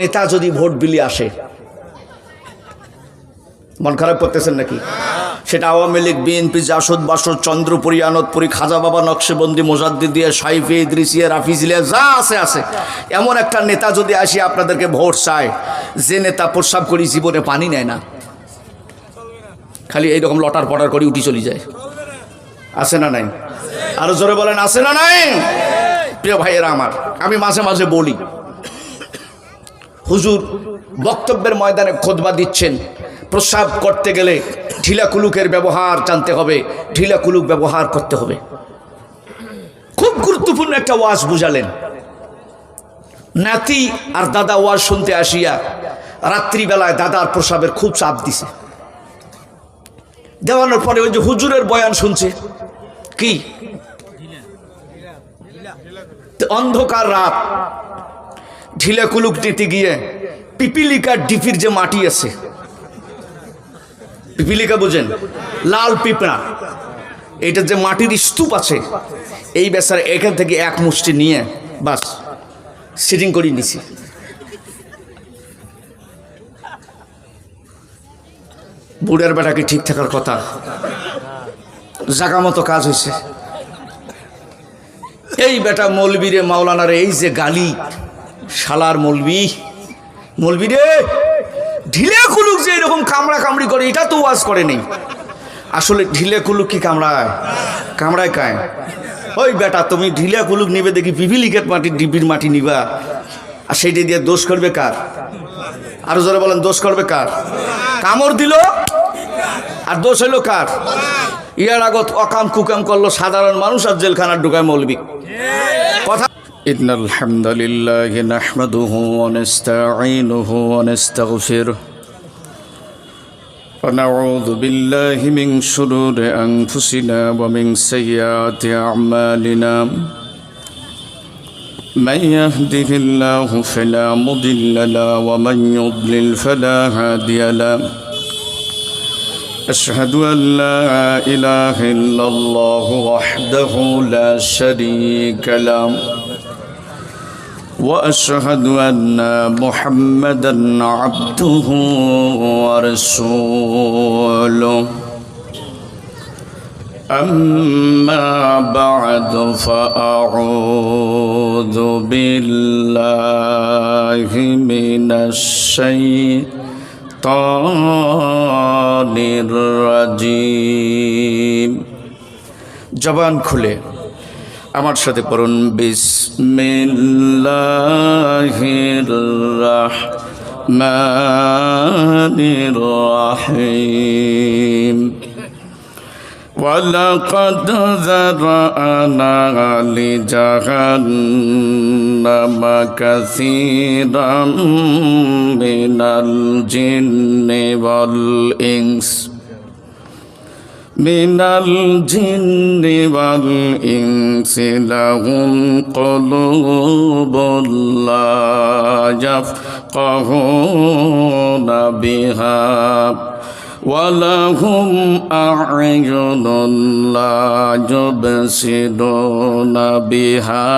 নেতা যদি ভোট বিলি আসে, মন খারাপ করতেছেন নাকি? সেটা আওয়ামী লীগ, বিএনপি, জাসদ, বাসদ, চন্দ্রপুরী, আনন্দপুরী, খাজা বাবা, নকশেবন্দি, মোজাদ্দিদিয়া, সাইফি, ইদ্রিসিয়া, রাফিজিলিয়া, যা আছে আছে, এমন একটা নেতা যদি আসি আপনাদেরকে ভোট চায়, যে নেতা প্রস্রাব করি জীবনে পানি নেয় না, খালি এইরকম লটার পটার করে উঠি চলে যায়, আছে না নাই? আরো জোরে বলেন, আছে না নাই? প্রিয় ভাইয়েরা আমার, আমি মাঝে মাঝে বলি, হুজুর বক্তব্যের ময়দানে খুতবা দিচ্ছেন, প্রস্রাব করতে গেলে ঢিলা কুলুকের ব্যবহার জানতে হবে, ঢিলা কুলুক ব্যবহার করতে হবে। খুব গুরুত্বপূর্ণ একটা ওয়াজ বুঝালেন। নাতি আর দাদা ওয়াজ শুনতে আসিয়া রাত্রিবেলায় দাদার প্রস্রাবের খুব চাপ দিছে, দেওয়ানোর পরে ওই যে হুজুরের বয়ান শুনছে, কি অন্ধকার রাত, ঢিলা কুলুক নিতে গিয়ে পিপিলিকার ডিপির যে মাটি আছে, পিপিলিকা বোঝেন, লাল পিঁপড়া, এটা যে মাটির স্তূপ আছে, এই বেচারা এখান থেকে এক মুষ্টি নিয়ে বাস সিটিং করে নিছি। বুড়ের বেটাকে ঠিক থাকার কথা, জাগা মতো কাজ হয়েছে। এই বেটা মৌলবীরে, মাওলানারে এই যে গালি, শালার মৌলবী রে, ঢিলে কুলুক যে এরকম কামড়া কামড়ি করে, এটা তো ওয়াজ করে নেই। আসলে ঢিলে কুলুক কি কামড়ায়? কামড়ায় কায়? ওই বেটা তুমি ঢিলে কুলুক নিবে দেখি পিপিলিকের মাটির ডিবির মাটি নিবা, আর সেইটা দিয়ে দোষ করবে কার? আরো জোরে বলেন, দোষ করবে কার? কামড় দিল আর দোষ হইল কার? ইয়ার আগত অকাম কুকাম করলো সাধারণ মানুষ, আর জেলখানার ঢুকায় মৌলবী। কথা إن الحمد لله نحمده ونستعينه ونستغفره ونعوذ بالله من شرور أنفسنا ومن سيئات أعمالنا من يهده الله فلا مضل له ومن يضلل فلا هادي له أشهد أن لا إله إلا الله وحده لا شريك له وأشهد أن محمدًا عبده ورسوله أما بعد فأعوذ بالله من الشيطان الرجيم। জবান খুলে আমার সাথে পড়ুন, বিসমিল্লাহির রাহমানির রাহিম। ওয়ালাকাদ যারানা লিজাহান্নামা কাসীরাম মিনাল জিন্নি ওয়াল ইনস من الجن والإنس لهم قلوب لا يفقهون بها ولهم أعين لا يبصرون بها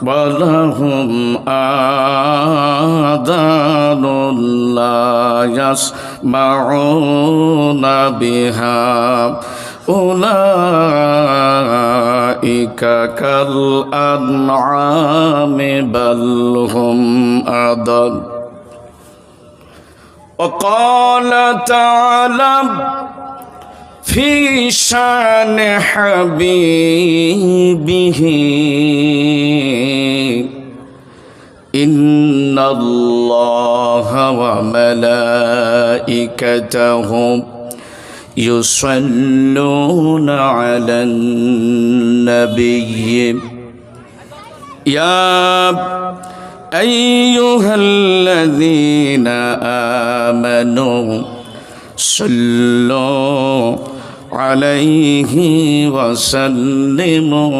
ولهم آذان لا يسمعون بها أولئك كالأنعام بل هم أضل. وقال تعالى في شان حبيبه إن الله وملائكته يصلون على النبي يا أيها الذين آمنوا صلوا عليه وسلموا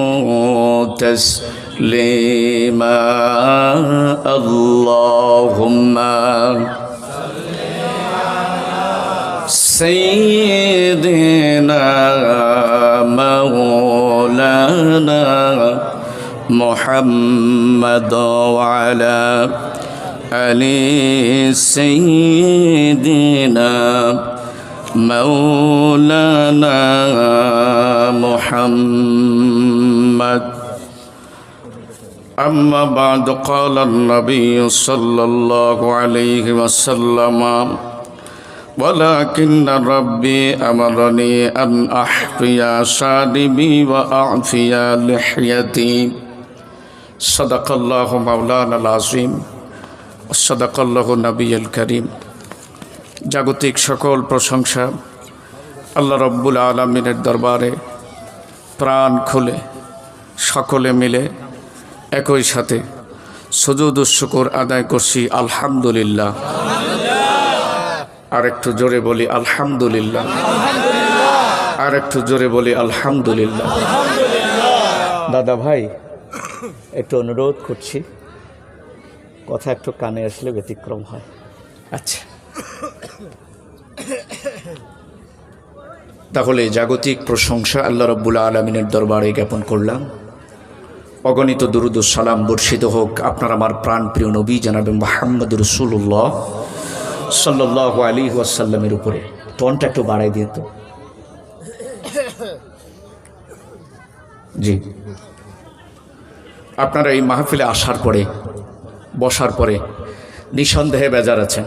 تسليما اللهم سيدنا مولانا محمد وعلى আলি সাইয়্যিদিনা মাওলানা মুহাম্মদ। أما بعد قال النبي صلى الله عليه وسلم ولكن ربي أمرني أن أحفي شاربي وأعفي لحيتي صدق الله مولانا العظيم صدق الله النبي الكريم। জাগতিক সকল প্রশংসা আল্লাহ রব্বুল আলামিনের দরবারে প্রাণ খুলে সকলে মিলে একই সাথে সুজুদ ও শুকর আদায় করছি আলহামদুলিল্লাহ। আর একটু জোরে বলি আলহামদুলিল্লাহ, আর একটু জোরে বলি আলহামদুলিল্লাহ। দাদা ভাই একটু অনুরোধ করছি, কথা একটু কানে আসলে ব্যতিক্রম হয়। আচ্ছা, তাহলে জাগতিক প্রশংসা আল্লাহ রাব্বুল আলামিনের দরবারে জ্ঞাপন করলাম। অগণিত দুরূদ ও সালাম বর্ষিত হোক আপনার আমার প্রাণপ্রিয় নবী জনাবে মুহাম্মদ রাসূলুল্লাহ সাল্লাল্লাহু আলাইহি ওয়াসাল্লামের উপরে। টোনটা একটু বাড়াই দিয়ে তো। জি, আপনারা এই মাহফিলে আসার পরে বসার পরে নিঃসন্দেহে বেজার আছেন,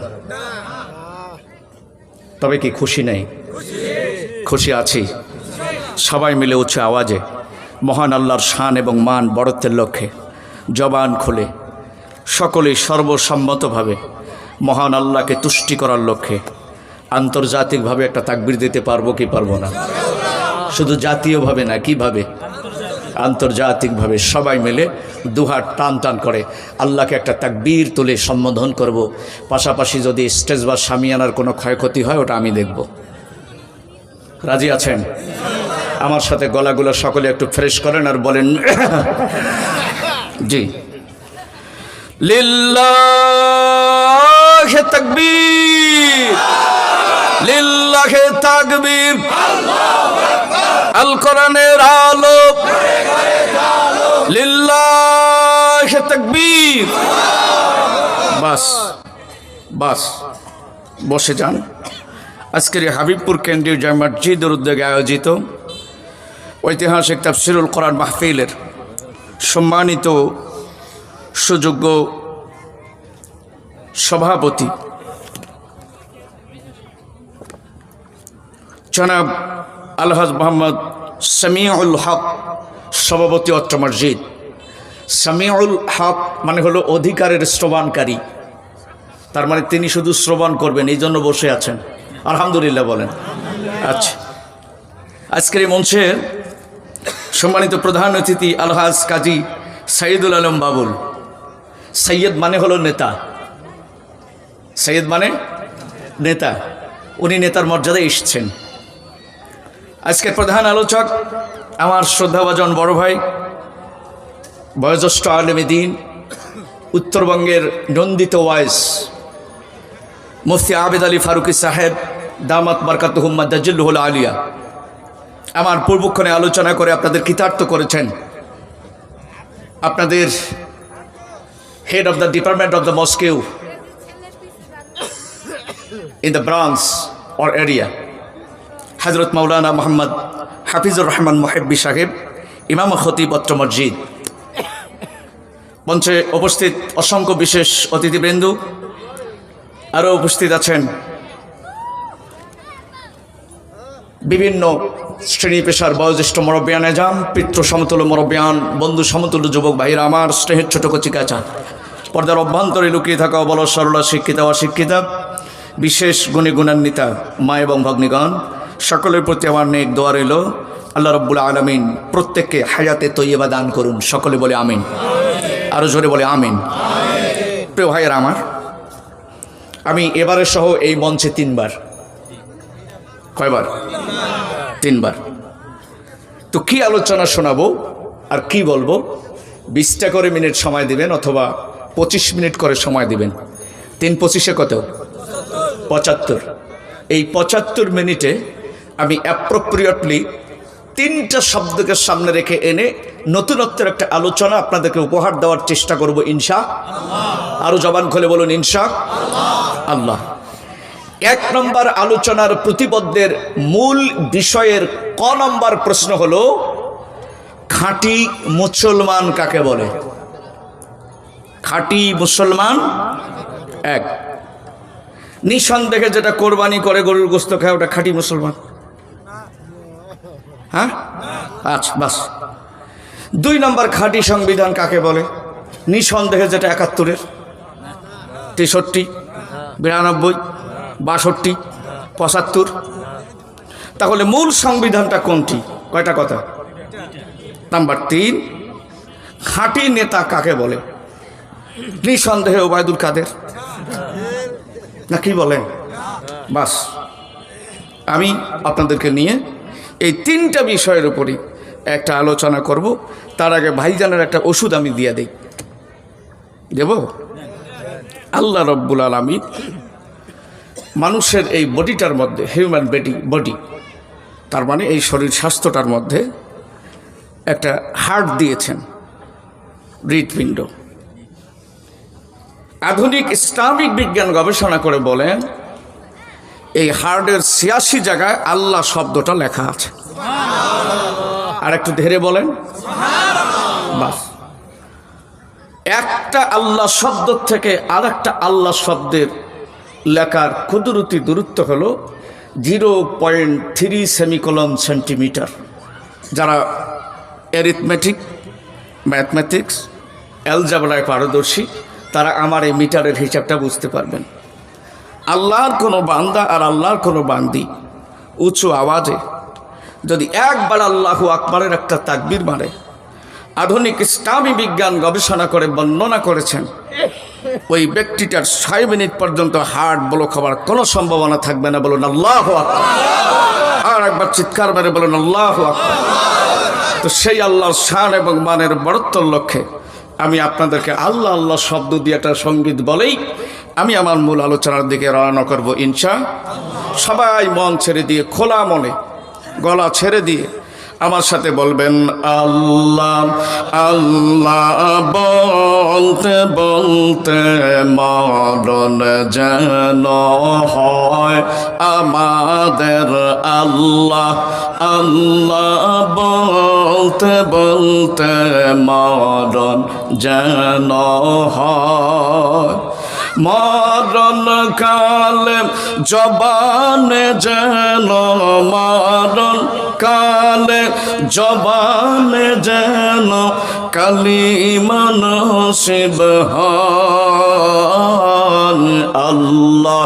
তবে কি খুশি নেই? খুশি আছি। সবাই মিলে উচ্চ আওয়াজে মহান আল্লাহর শান এবং মান বড়ত্বের লক্ষ্যে জবান খুলে সকলেই সর্বসম্মতভাবে মহান আল্লাহকে তুষ্টি করার লক্ষ্যে আন্তর্জাতিকভাবে একটা তাকবীর দিতে পারবো কি পারবো না? শুধু জাতীয়ভাবে না, কিভাবে? আন্তর্জাতিকভাবে সবাই মিলে দুহাত টান টান করে আল্লাহকে একটা তাকবীর তুলে সম্বোধন করব। পাশাপাশি যদি স্টেজ বা শামিয়ানার কোনো ক্ষয়ক্ষতি হয় ওটা আমি দেখব। রাজি আছেন? আমার সাথে গলাগুলো সকলে একটু ফ্রেশ করেন আর বলেন জি। লিল্লাহি তাকবীর, লিল্লাহি তাকবীর। আল কোরআনের আলো, লিল্লাহি তাকবীর। বাস বাস, বসে যান। আজকের হাবিবপুর কেন্দ্রীয় জামে মসজিদের উদ্যোগে আয়োজিত ঐতিহাসিক তাফসিরুল কোরআন মাহফিলের সম্মানিত সুযোগ্য সভাপতি জনাব আলহাজ মোহাম্মদ সামিউল হক সভাপতি অত্র মসজিদ। সামিউল হক মানে হলো অধিকারের শ্রবণকারী, তার মানে তিনি শুধু শ্রবণ করবেন, এই জন্য বসে আছেন। আলহামদুলিল্লাহ বলেন। আচ্ছা, আজকের এই মঞ্চের সম্মানিত প্রধান অতিথি আলহাজ কাজী সাইয়্যিদুল আলম বাবুল। সৈয়দ মানে হলো নেতা, সৈয়দ মানে নেতা, উনি নেতার মর্যাদায় এসছেন। আজকের প্রধান আলোচক আমার শ্রদ্ধাভাজন বড় ভাই, বয়োজ্যেষ্ঠ আলেমে দ্বীন, উত্তরবঙ্গের নন্দিত ওয়াইস মুফতি আবেদ আলী ফারুকি সাহেব দামাত বারকাতুহুম মাদাজিল্লুহুল আলিয়া আমার পূর্বক্ষণে আলোচনা করে আপনাদের কৃতার্থ করেছেন। আপনাদের head of the department of the mosque in the branch or area, Hazrat Maulana Mohammad Hafizur Rahman মুহিব্বি সাহেব, ইমাম খতিব অত্র মসজিদ। মঞ্চে উপস্থিত অসংখ্য বিশেষ অতিথিবৃন্দ, আরও উপস্থিত আছেন বিভিন্ন শ্রেণী পেশার বয়োজ্যেষ্ঠ মুরব্বিয়ান এজাম, পিতৃ সমতুল্য মুরব্বিয়ান, বন্ধু সমতুল্য যুবক ভাইরা আমার, স্নেহের ছোট কচি কাঁচা, পর্দার অভ্যন্তরে লুকিয়ে থাকা অবল সরলা শিক্ষিতা অশিক্ষিতা, বিশেষ গুণী গুণান্বিতা মা এবং ভগ্নীগণ, সকলের প্রতি আমার নেক দোয়া রইল। আল্লাহ রাব্বুল আলামিন প্রত্যেককে হায়াতে তৈয়বা দান করুন। সকলে বলে আমিন, আরও জোরে বলে আমিন। প্রিয় ভাইয়েরা আমার, আমি এবারে সহ এই মঞ্চে তিনবার, কয়বার? তিনবার। তো কি আলোচনা শোনাবো আর কি বলবো, 20টা করে মিনিট সময় দিবেন অথবা 25 মিনিট করে সময় দিবেন। 3 25 কত? 75। এই 75 মিনিটে আমি অ্যাপ্রোপ্রিয়েটলি তিনটা শব্দকে সামনে রেখে এনে নতুনত্বের একটা আলোচনা আপনাদেরকে উপহার দেওয়ার চেষ্টা করব ইনশাআল্লাহ। আরো জবান খুলে বলুন ইনশাআল্লাহ। এক নম্বর আলোচনার প্রতিপদ্যের মূল বিষয়ের ক নম্বর প্রশ্ন হলো, খাঁটি মুসলমান কাকে বলে? খাঁটি মুসলমান এক, নিঃসন্দেহে যেটা কোরবানি করে গরুর গোশত খায় ওটা খাঁটি মুসলমান? হ্যাঁ, আচ্ছা বাস। দুই নম্বর খাঁটি সংবিধান কাকে বলে? নিঃসন্দেহে যেটা ৭১-এর, ৬৩, ৯২, ৬২, ৭৫। তাহলে মূল সংবিধানটা কোনটি? কয়টা কথা? নাম্বার ৩, খাঁটি নেতা কাকে বলে? নিঃসন্দেহে ওবায়দুল কাদের, না কি বলেন? বাস, আমি আপনাদেরকে নিয়ে এই তিনটা বিষয়ের উপরই একটা আলোচনা করব। তার আগে ভাইজানের একটা ওষুধ আমি দিয়ে দেই, দেব? আল্লাহ রব্বুল আলামিন মানুষের এই বডিটার মধ্যে, হিউম্যান বডি, তার মানে এই শরীর স্বাস্থ্যটার মধ্যে একটা হার্ট দিয়েছেন, হৃৎপিণ্ড। আধুনিক ইসলামিক বিজ্ঞান গবেষণা করে বলেন এই হার্টের ৮৬ জায়গায় আল্লাহ শব্দটা লেখা আছে। আর একটু ধীরে বলেন বাস। একটা আল্লাহ শব্দ থেকে আর একটা আল্লাহ শব্দের লেখার কুদরতি দূরত্ব হলো 0.3 সেমিকোলন/সেন্টিমিটার। যারা অ্যারিথমেটিক, ম্যাথমেটিক্স, অ্যালজাবরায় পারদর্শী তারা আমার এই মিটারের হিসাবটা বুঝতে পারবেন। আল্লাহর কোনো বান্দা আর আল্লাহর কোনো বান্দি উঁচু আওয়াজে যদি একবার আল্লাহু আকবারের একটা তাকবীর মারে, আধুনিক ইসলামী বিজ্ঞান গবেষণা করে বর্ণনা করেছেন ওই ব্যক্তিটার ৬ মিনিট পর্যন্ত হার্ট ব্লক হওয়ার কোনো সম্ভাবনা থাকবে না। বলুন আল্লাহু আকবার। আর একবার চিৎকার মেরে বলুন আল্লাহু আকবার। তো সেই আল্লাহর শান এবং মানের বড়ত্বর লক্ষ্যে আমি আপনাদেরকে আল্লাহ আল্লাহ শব্দ দিয়ে একটা সঙ্গীত বলেই আমি আমার মূল আলোচনার দিকে রওনা করব ইনশাআল্লাহ। সবাই মন ছেড়ে দিয়ে, খোলা মনে, গলা ছেড়ে দিয়ে আমার সাথে বলবেন আল্লাহ আল্লাহ বলতে বলতে মরণ যেন হয় আমাদের। আল্লাহ আল্লাহ বলতে বলতে মরণ যেন হয়। মরণ কালে জবানে যেন, মরণ কালে জবানে যেন কালিমা নসিব হয়। আল্লাহ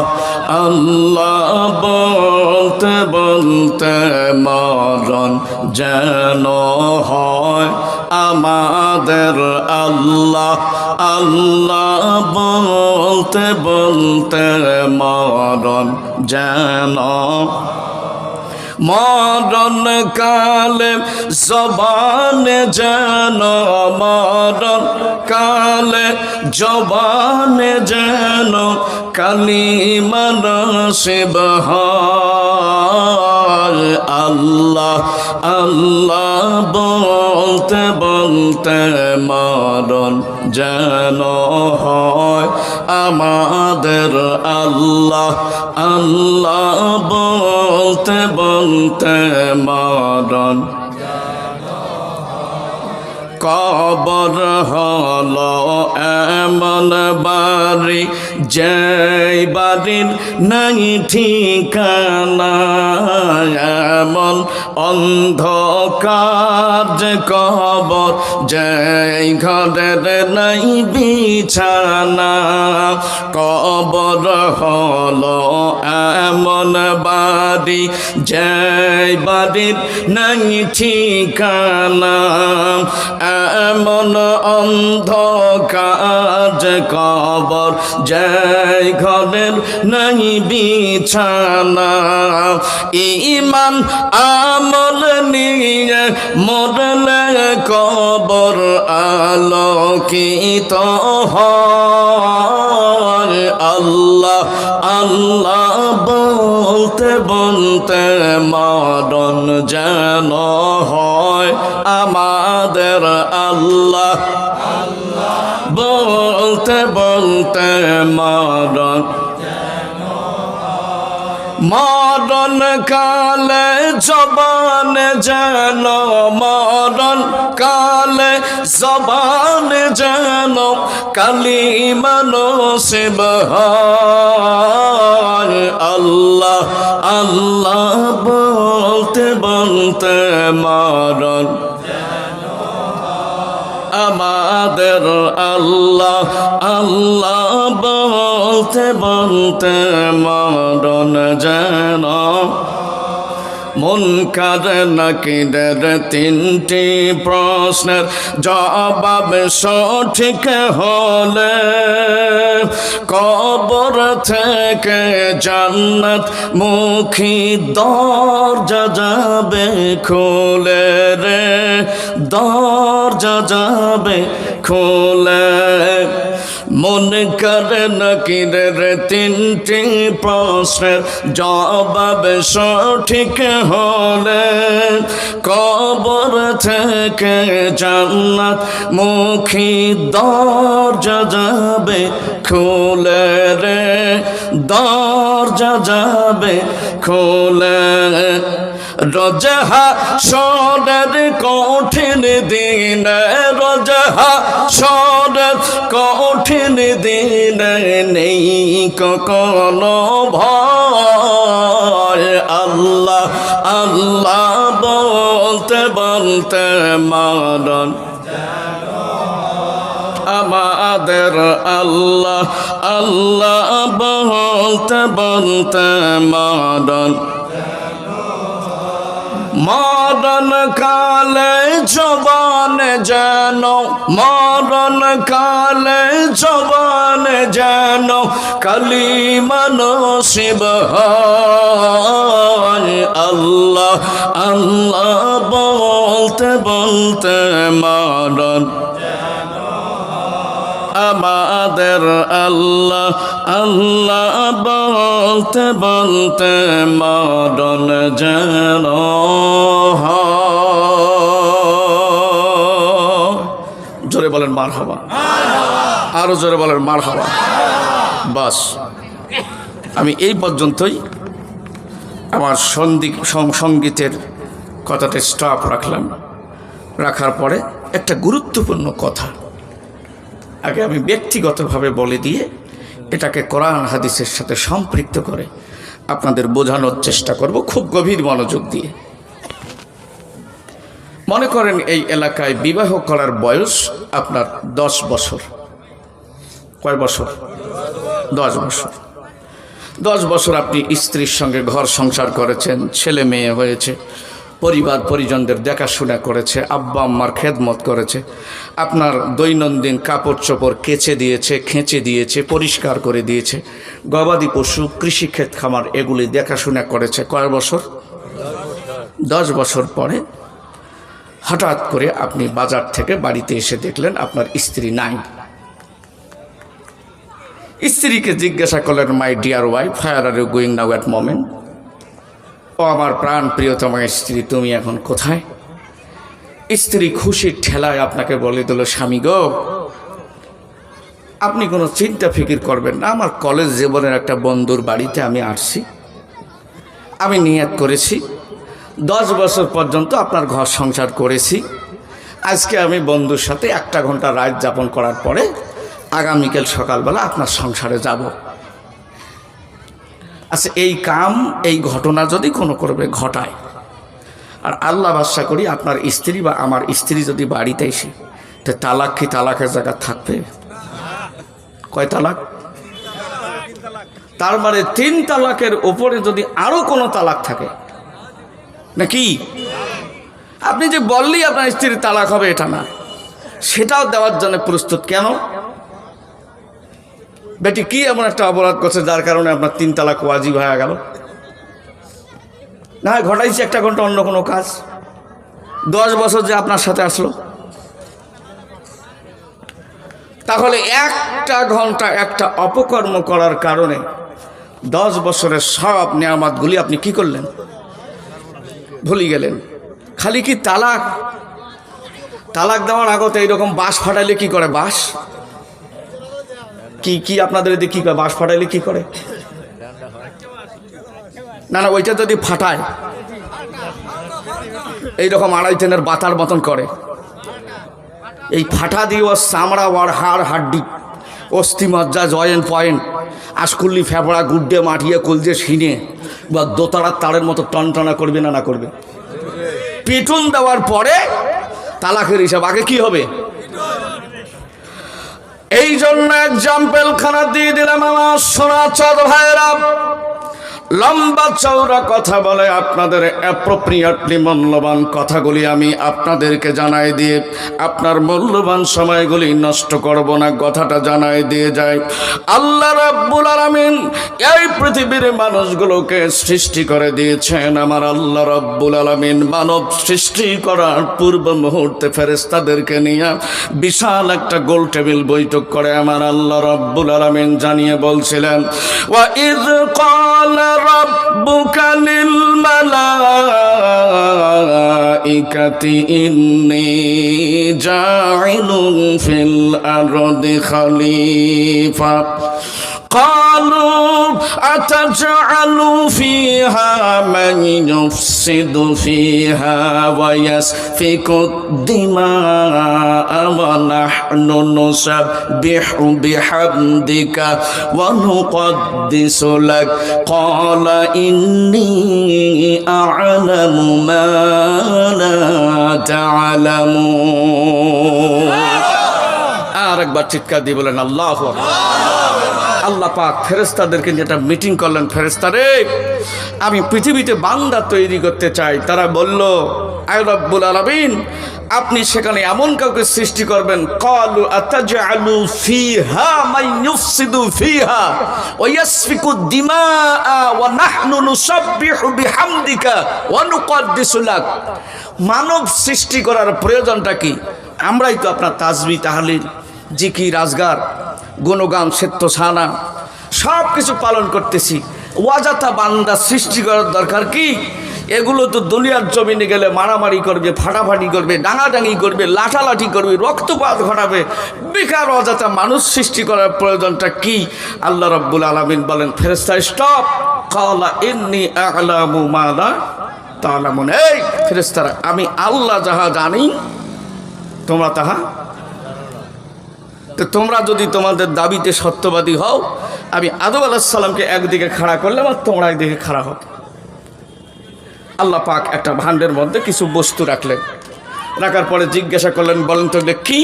আল্লাহ বলতে বলতে মরণ যেন হয় আমাদের। আল্লাহ আল্লাহ বলতে বলতে মরণ যেন, মরণ কালে জবানে যেন, মরণ কালে জবানে যেন কালিমা নসিব হয়। আল্লাহ আল্লাহ বলতে বলতে মরণ যেন হয় আমাদের। আল্লাহ আল্লাহ বলতে বলতে মরণ। কবর হলো এমন বাড়ি যেই বাড়ির নাই ঠিকানা, এমন অন্ধকার যে কবর যেই ঘরের নাই বিছানা। কবর হলো এমন বাড়ি যেই বাড়ির নাই ঠিকানা, এমন অন্ধকার যে কবর যে এই ঘরের নাই বিছানা ঈমান আমল নিয়ে মরলে কবর আলোকিত হয় আল্লাহ আল্লাহ বলতে বলতে মরণ যেন হয় আমাদের আল্লাহ বলতে বলতে মরণ মরণ কালে জবান যেন মরণ কালে জবান যেন কালিমা নসিব হয় আল্লাহ আল্লাহ বলতে বলতে মরণ আমাদের আল্লাহ আল্লাহ বলতে বলতে মরণ যেন মুনকার নাকিরের তিনটি প্রশ্নের জবাব সঠিক হলে কবর থেকে জান্নাত মুখী দরজা যাবে খুলে রে দরজা যাবে খুলে মুনকার নাকিরের তিনটি প্রশ্নের জবাব সঠিক হলে কবর থেকে জান্নাত মুখী দরজা যাবে খুলে রে দরজা যাবে খুলে রোজহা সরের কঠিন দিন রোজহা সরের কঠিন দিন নেই কখনো ভয় আল্লাহ আল্লাহ বলতে বলতে মরণ আমাদের আল্লাহ আল্লাহ বলতে বলতে মরণ মরণ কালে জবান যেন মরণ কালে জবান যেন কালিমা নসিব হয় আল্লাহ আল্লাহ বলতে বলতে মরণ আমাদের আল্লাহ আল্লাহ বলতে বলতে মরণ যেন জোরে বলেন মারহাবা আরো জোরে বলেন মারহাবা বাস আমি এই পর্যন্তই আমার সঙ্গীতের কথাতে স্টপ রাখলাম রাখার পরে একটা গুরুত্বপূর্ণ কথা আগে আমি ব্যক্তিগতভাবে বলে দিয়ে এটাকে কোরআন হাদিসের সাথে সম্পৃক্ত করে আপনাদের বোঝানোর চেষ্টা করব খুব গভীর মনোযোগ দিয়ে। মনে করেন এই এলাকায় বিবাহ করার বয়স আপনার 10 বছর। কয় বছর? 10 বছর। 10 বছর আপনি স্ত্রীর সঙ্গে ঘর সংসার করেছেন, ছেলে মেয়ে হয়েছে, পরিবার পরিজনদের দেখাশোনা করেছে, আব্বা আম্মার খেদমত করেছে, আপনার দৈনন্দিন কাপড় চোপড় কেচে দিয়েছে, খেঁচে দিয়েছে, পরিষ্কার করে দিয়েছে, গবাদি পশু, কৃষিক্ষেত, খামার এগুলি দেখাশোনা করেছে। কয় বছর? 10 বছর পরে হঠাৎ করে আপনি বাজার থেকে বাড়িতে এসে দেখলেন আপনার স্ত্রী নাই। স্ত্রীকে জিজ্ঞাসা করলেন, my dear wife, where are you going now at moment? ও আমার প্রাণ প্রিয়তমা স্ত্রী, তুমি এখন কোথায়? স্ত্রী খুশির ঠেলায় আপনাকে বলে দিল, স্বামী গো, আপনি কোনো চিন্তা ফিকির করবেন না, আমার কলেজ জীবনের একটা বন্ধুর বাড়িতে আমি আসছি, আমি নিয়ত করেছি 10 বছর পর্যন্ত আপনার ঘর সংসার করেছি, আজকে আমি বন্ধুর সাথে 1 ঘন্টা রাত যাপন করার পরে আগামীকাল সকালবেলা আপনার সংসারে যাব। আচ্ছা, এই কাম, এই ঘটনা যদি কোনো করবে ঘটায়, আর আল্লাহ ভরসা করি আপনার স্ত্রী বা আমার স্ত্রী যদি বাড়িতে এসে, তো তালাক কি তালাকের জায়গা থাকবে? কয় তালাক? তার মানে 3 তালাকের উপরে যদি আরো কোনো তালাক থাকে নাকি? আপনি যে বললেই আপনার স্ত্রীর তালাক হবে এটা না, সেটাও দেওয়ার জন্য প্রস্তুত। কেন? বেটি কি এমন একটা অপরাধ করছে যার কারণে আপনার 3 তালাক ওয়াজিব হয়ে গেল? না ঘটাইছে 1 ঘন্টা অন্য কোনো কাজ, 10 বছর যে আপনার সাথে আসলো, তাহলে 1 ঘন্টা একটা অপকর্ম করার কারণে 10 বছরের সব নিয়ামতগুলি আপনি কি করলেন? ভুলে গেলেন। খালি কি তালাক দেওয়ার আগতে এইরকম বাঁশ ফাটাইলে কি করে? বাঁশ কি আপনাদের এদিকে কি করে? বাঁশ ফাটাইলে কি করে? না ওইটা যদি ফাটায় এইরকম 2.5 টেনের বাতার মতন করে, এই ফাটা দিয়ে ওর চামড়া, ওর হাড় হাড্ডি, অস্থি মজ্জা, জয়েন্ট পয়েন্ট, আশকুল্লি, ফেফড়া, গুড্ডে, মাটিয়ে, কলজে, শিনে বা দোতারার তারের মতো টনটনা করবে না করবে? পিটুন দেওয়ার পরে তালাকের হিসাব আগে কি হবে? এই জন্য এক্সাম্পল খানা দিয়ে দিলাম আমার সোনা চাঁদ ভাইরা। লম্বা চওড়া কথা বলে আপনাদের অ্যাপ্রোপ্রিয়েটলি মূল্যবান কথাগুলি আমি আপনাদেরকে জানাই দিয়ে আপনার মূল্যবান সময়গুলি নষ্ট করব না, কথাটা জানাই দিয়ে যায়। আল্লাহ রাব্বুল আলামিন এই পৃথিবীর মানুষগুলোকে সৃষ্টি করে দিয়েছেন। আমার আল্লাহ রাব্বুল আলামিন মানব সৃষ্টি করার পূর্ব মুহূর্তে ফেরেশতাদেরকে নিয়ে বিশাল একটা গোল টেবিল বৈঠক করে আমার আল্লাহ রাব্বুল আলামিন জানিয়ে বলছিলেন, ওয়া ইয ক্বালা ربك للملائكة إني جاعل في الأرض خليفة قالوا أتجعل فيها من يفسد فيها ويسفك الدماء ونحن نسبح بحمدك ونقدس لك قال إني أعلم ما لا تعلمون। আর একবার চিৎকার দিয়ে বলেন আল্লাহু আকবার। আল্লাহ পাক ফেরেশতাদেরকে যেটা মিটিং করলেন, ফেরেশতারে আমি পৃথিবীতে বান্দা তৈরি করতে চাই। তারা বলল, আয় রব্বুল আলামিন, আপনি সেখানে এমন কাউকে সৃষ্টি করবেন, ক্বালু আতাজআলু ফিহা মান ইউফসিদু ফিহা ওয়া ইয়াসফিকু দিমাআ ওয়া নাহনু নুসাব্বিহু বিহামদিকা ওয়া নুকদ্দিসু লাক। মানব সৃষ্টি করার প্রয়োজনটা কি? আমরাই তো আপনার তাসবিহ, তাহলিল, জিকির, আজগার, গুণগান, সেত্তসানা সব কিছু পালন করতেছি। ওয়াজাতা বান্দা সৃষ্টি করার দরকার কি? এগুলো তো দুনিয়ার জমিনে গেলে মারামারি করবে, ফাটাফাটি করবে, ডাঙাডাঙি করবে, লাঠালাঠি করবে, রক্তপাত ঘটাবে। বেকার অযথা মানুষ সৃষ্টি করার প্রয়োজনটা কি? আল্লাহ রাব্বুল আলামিন বলেন, ফেরেশতা স্টপ। ক্বালা ইন্নী আ'লামু মা লা তা'লামুন। এই ফেরেশতারা, আমি আল্লাহ যাহা জানি তোমরা তাহা। তো তোমরা যদি তোমাদের দাবিতে সত্যবাদী হও, আমি আদম আলাইহিস সালামকে একদিকে খাড়া করলাম আর তোমরা একদিকে খাড়া হও। আল্লাহ পাক একটা ভাণ্ডের মধ্যে কিছু বস্তু রাখলেন, রাখার পরে জিজ্ঞাসা করলেন, বলেন তো এগুলো কি?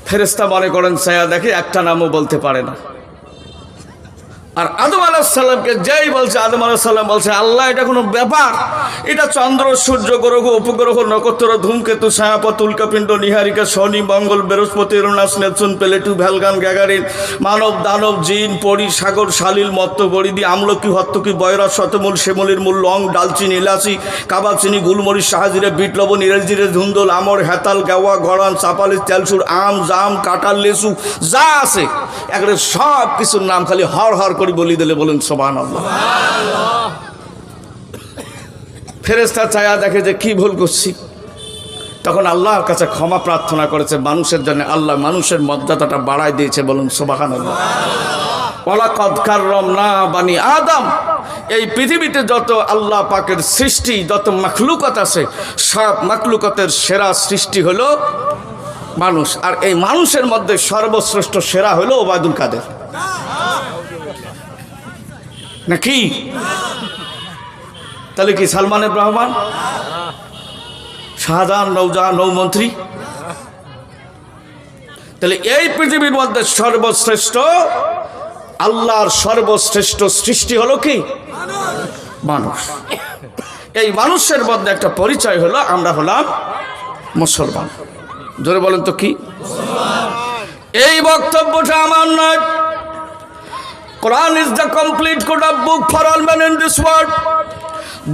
ফেরেশতা মনে করেন ছায়া দেখে একটা নামও বলতে পারে না। আর আদম আলাইহিস সালামকে যেই বলছে, আদম আলাইহিস সালাম বলছে, আল্লাহ এটা কোনো ব্যাপার? এটা চন্দ্র, সূর্য, গ্রহ, উপগ্রহ, নক্ষত্র, ধূমকেতু, ছায়াপথ, উল্কাপিণ্ড, নিহারিকা, শনি, মঙ্গল, বৃহস্পতি, ইউরেনাস, নেপচুন, প্লেটু, ভ্যালগান, গ্যাগারিন, মানব, দানব, জিন, পরি, সাগর, সালিল, মত্ত, বরিদি, আমলকি, হত্তকি, বয়রাস, শতমূল, শিমুলির মূল, লং, ডালচিনি, এলাচি, কাবাচিনি, গুলমরিচ, শাহজিরে, বিট লবণ, ইরেজিরে, ধুন্দল, আমর, হেতাল, গাওয়া, গড়ান, চাপালি, তেলসুর, আম, জাম, কাঁঠাল, লেচু যা আছে একেবারে সব কিছুর নাম খালি হর হর করে বলি দিলে বলেন সুবহানাল্লাহ। ফেরেশতা ছায়া দেখে যে কি ভুল করছি, তখন আল্লাহর কাছে ক্ষমা প্রার্থনা করেছে মানুষের জন্য। আল্লাহ মানুষের মর্যাদাটা বাড়ায় দিয়েছে, বলুন সুবহানাল্লাহ। ওয়ালাকাদ কাররামনা বানি আদম। এই পৃথিবীতে যত আল্লাহ পাকের সৃষ্টি, যত মাখলুকাত আছে, সব মাখলুকাতের সেরা সৃষ্টি হলো মানুষ। আর এই মানুষের মধ্যে সর্বশ্রেষ্ঠ সেরা হলো ওবায়দুল কাদের, নাকি? তাহলে কি সালমান রহমান, শাহজাহান নৌমন্ত্রী? তাহলে এই পৃথিবীর মধ্যে সর্বশ্রেষ্ঠ, আল্লাহর সর্বশ্রেষ্ঠ সৃষ্টি হলো কি? মানুষ। এই মানুষের মধ্যে একটা পরিচয় হলো আমরা হলাম মুসলমান। জোরে বলেন তো কি? এই বক্তব্যটা আমার নয়। Quran is the complete code of book for all men in this world.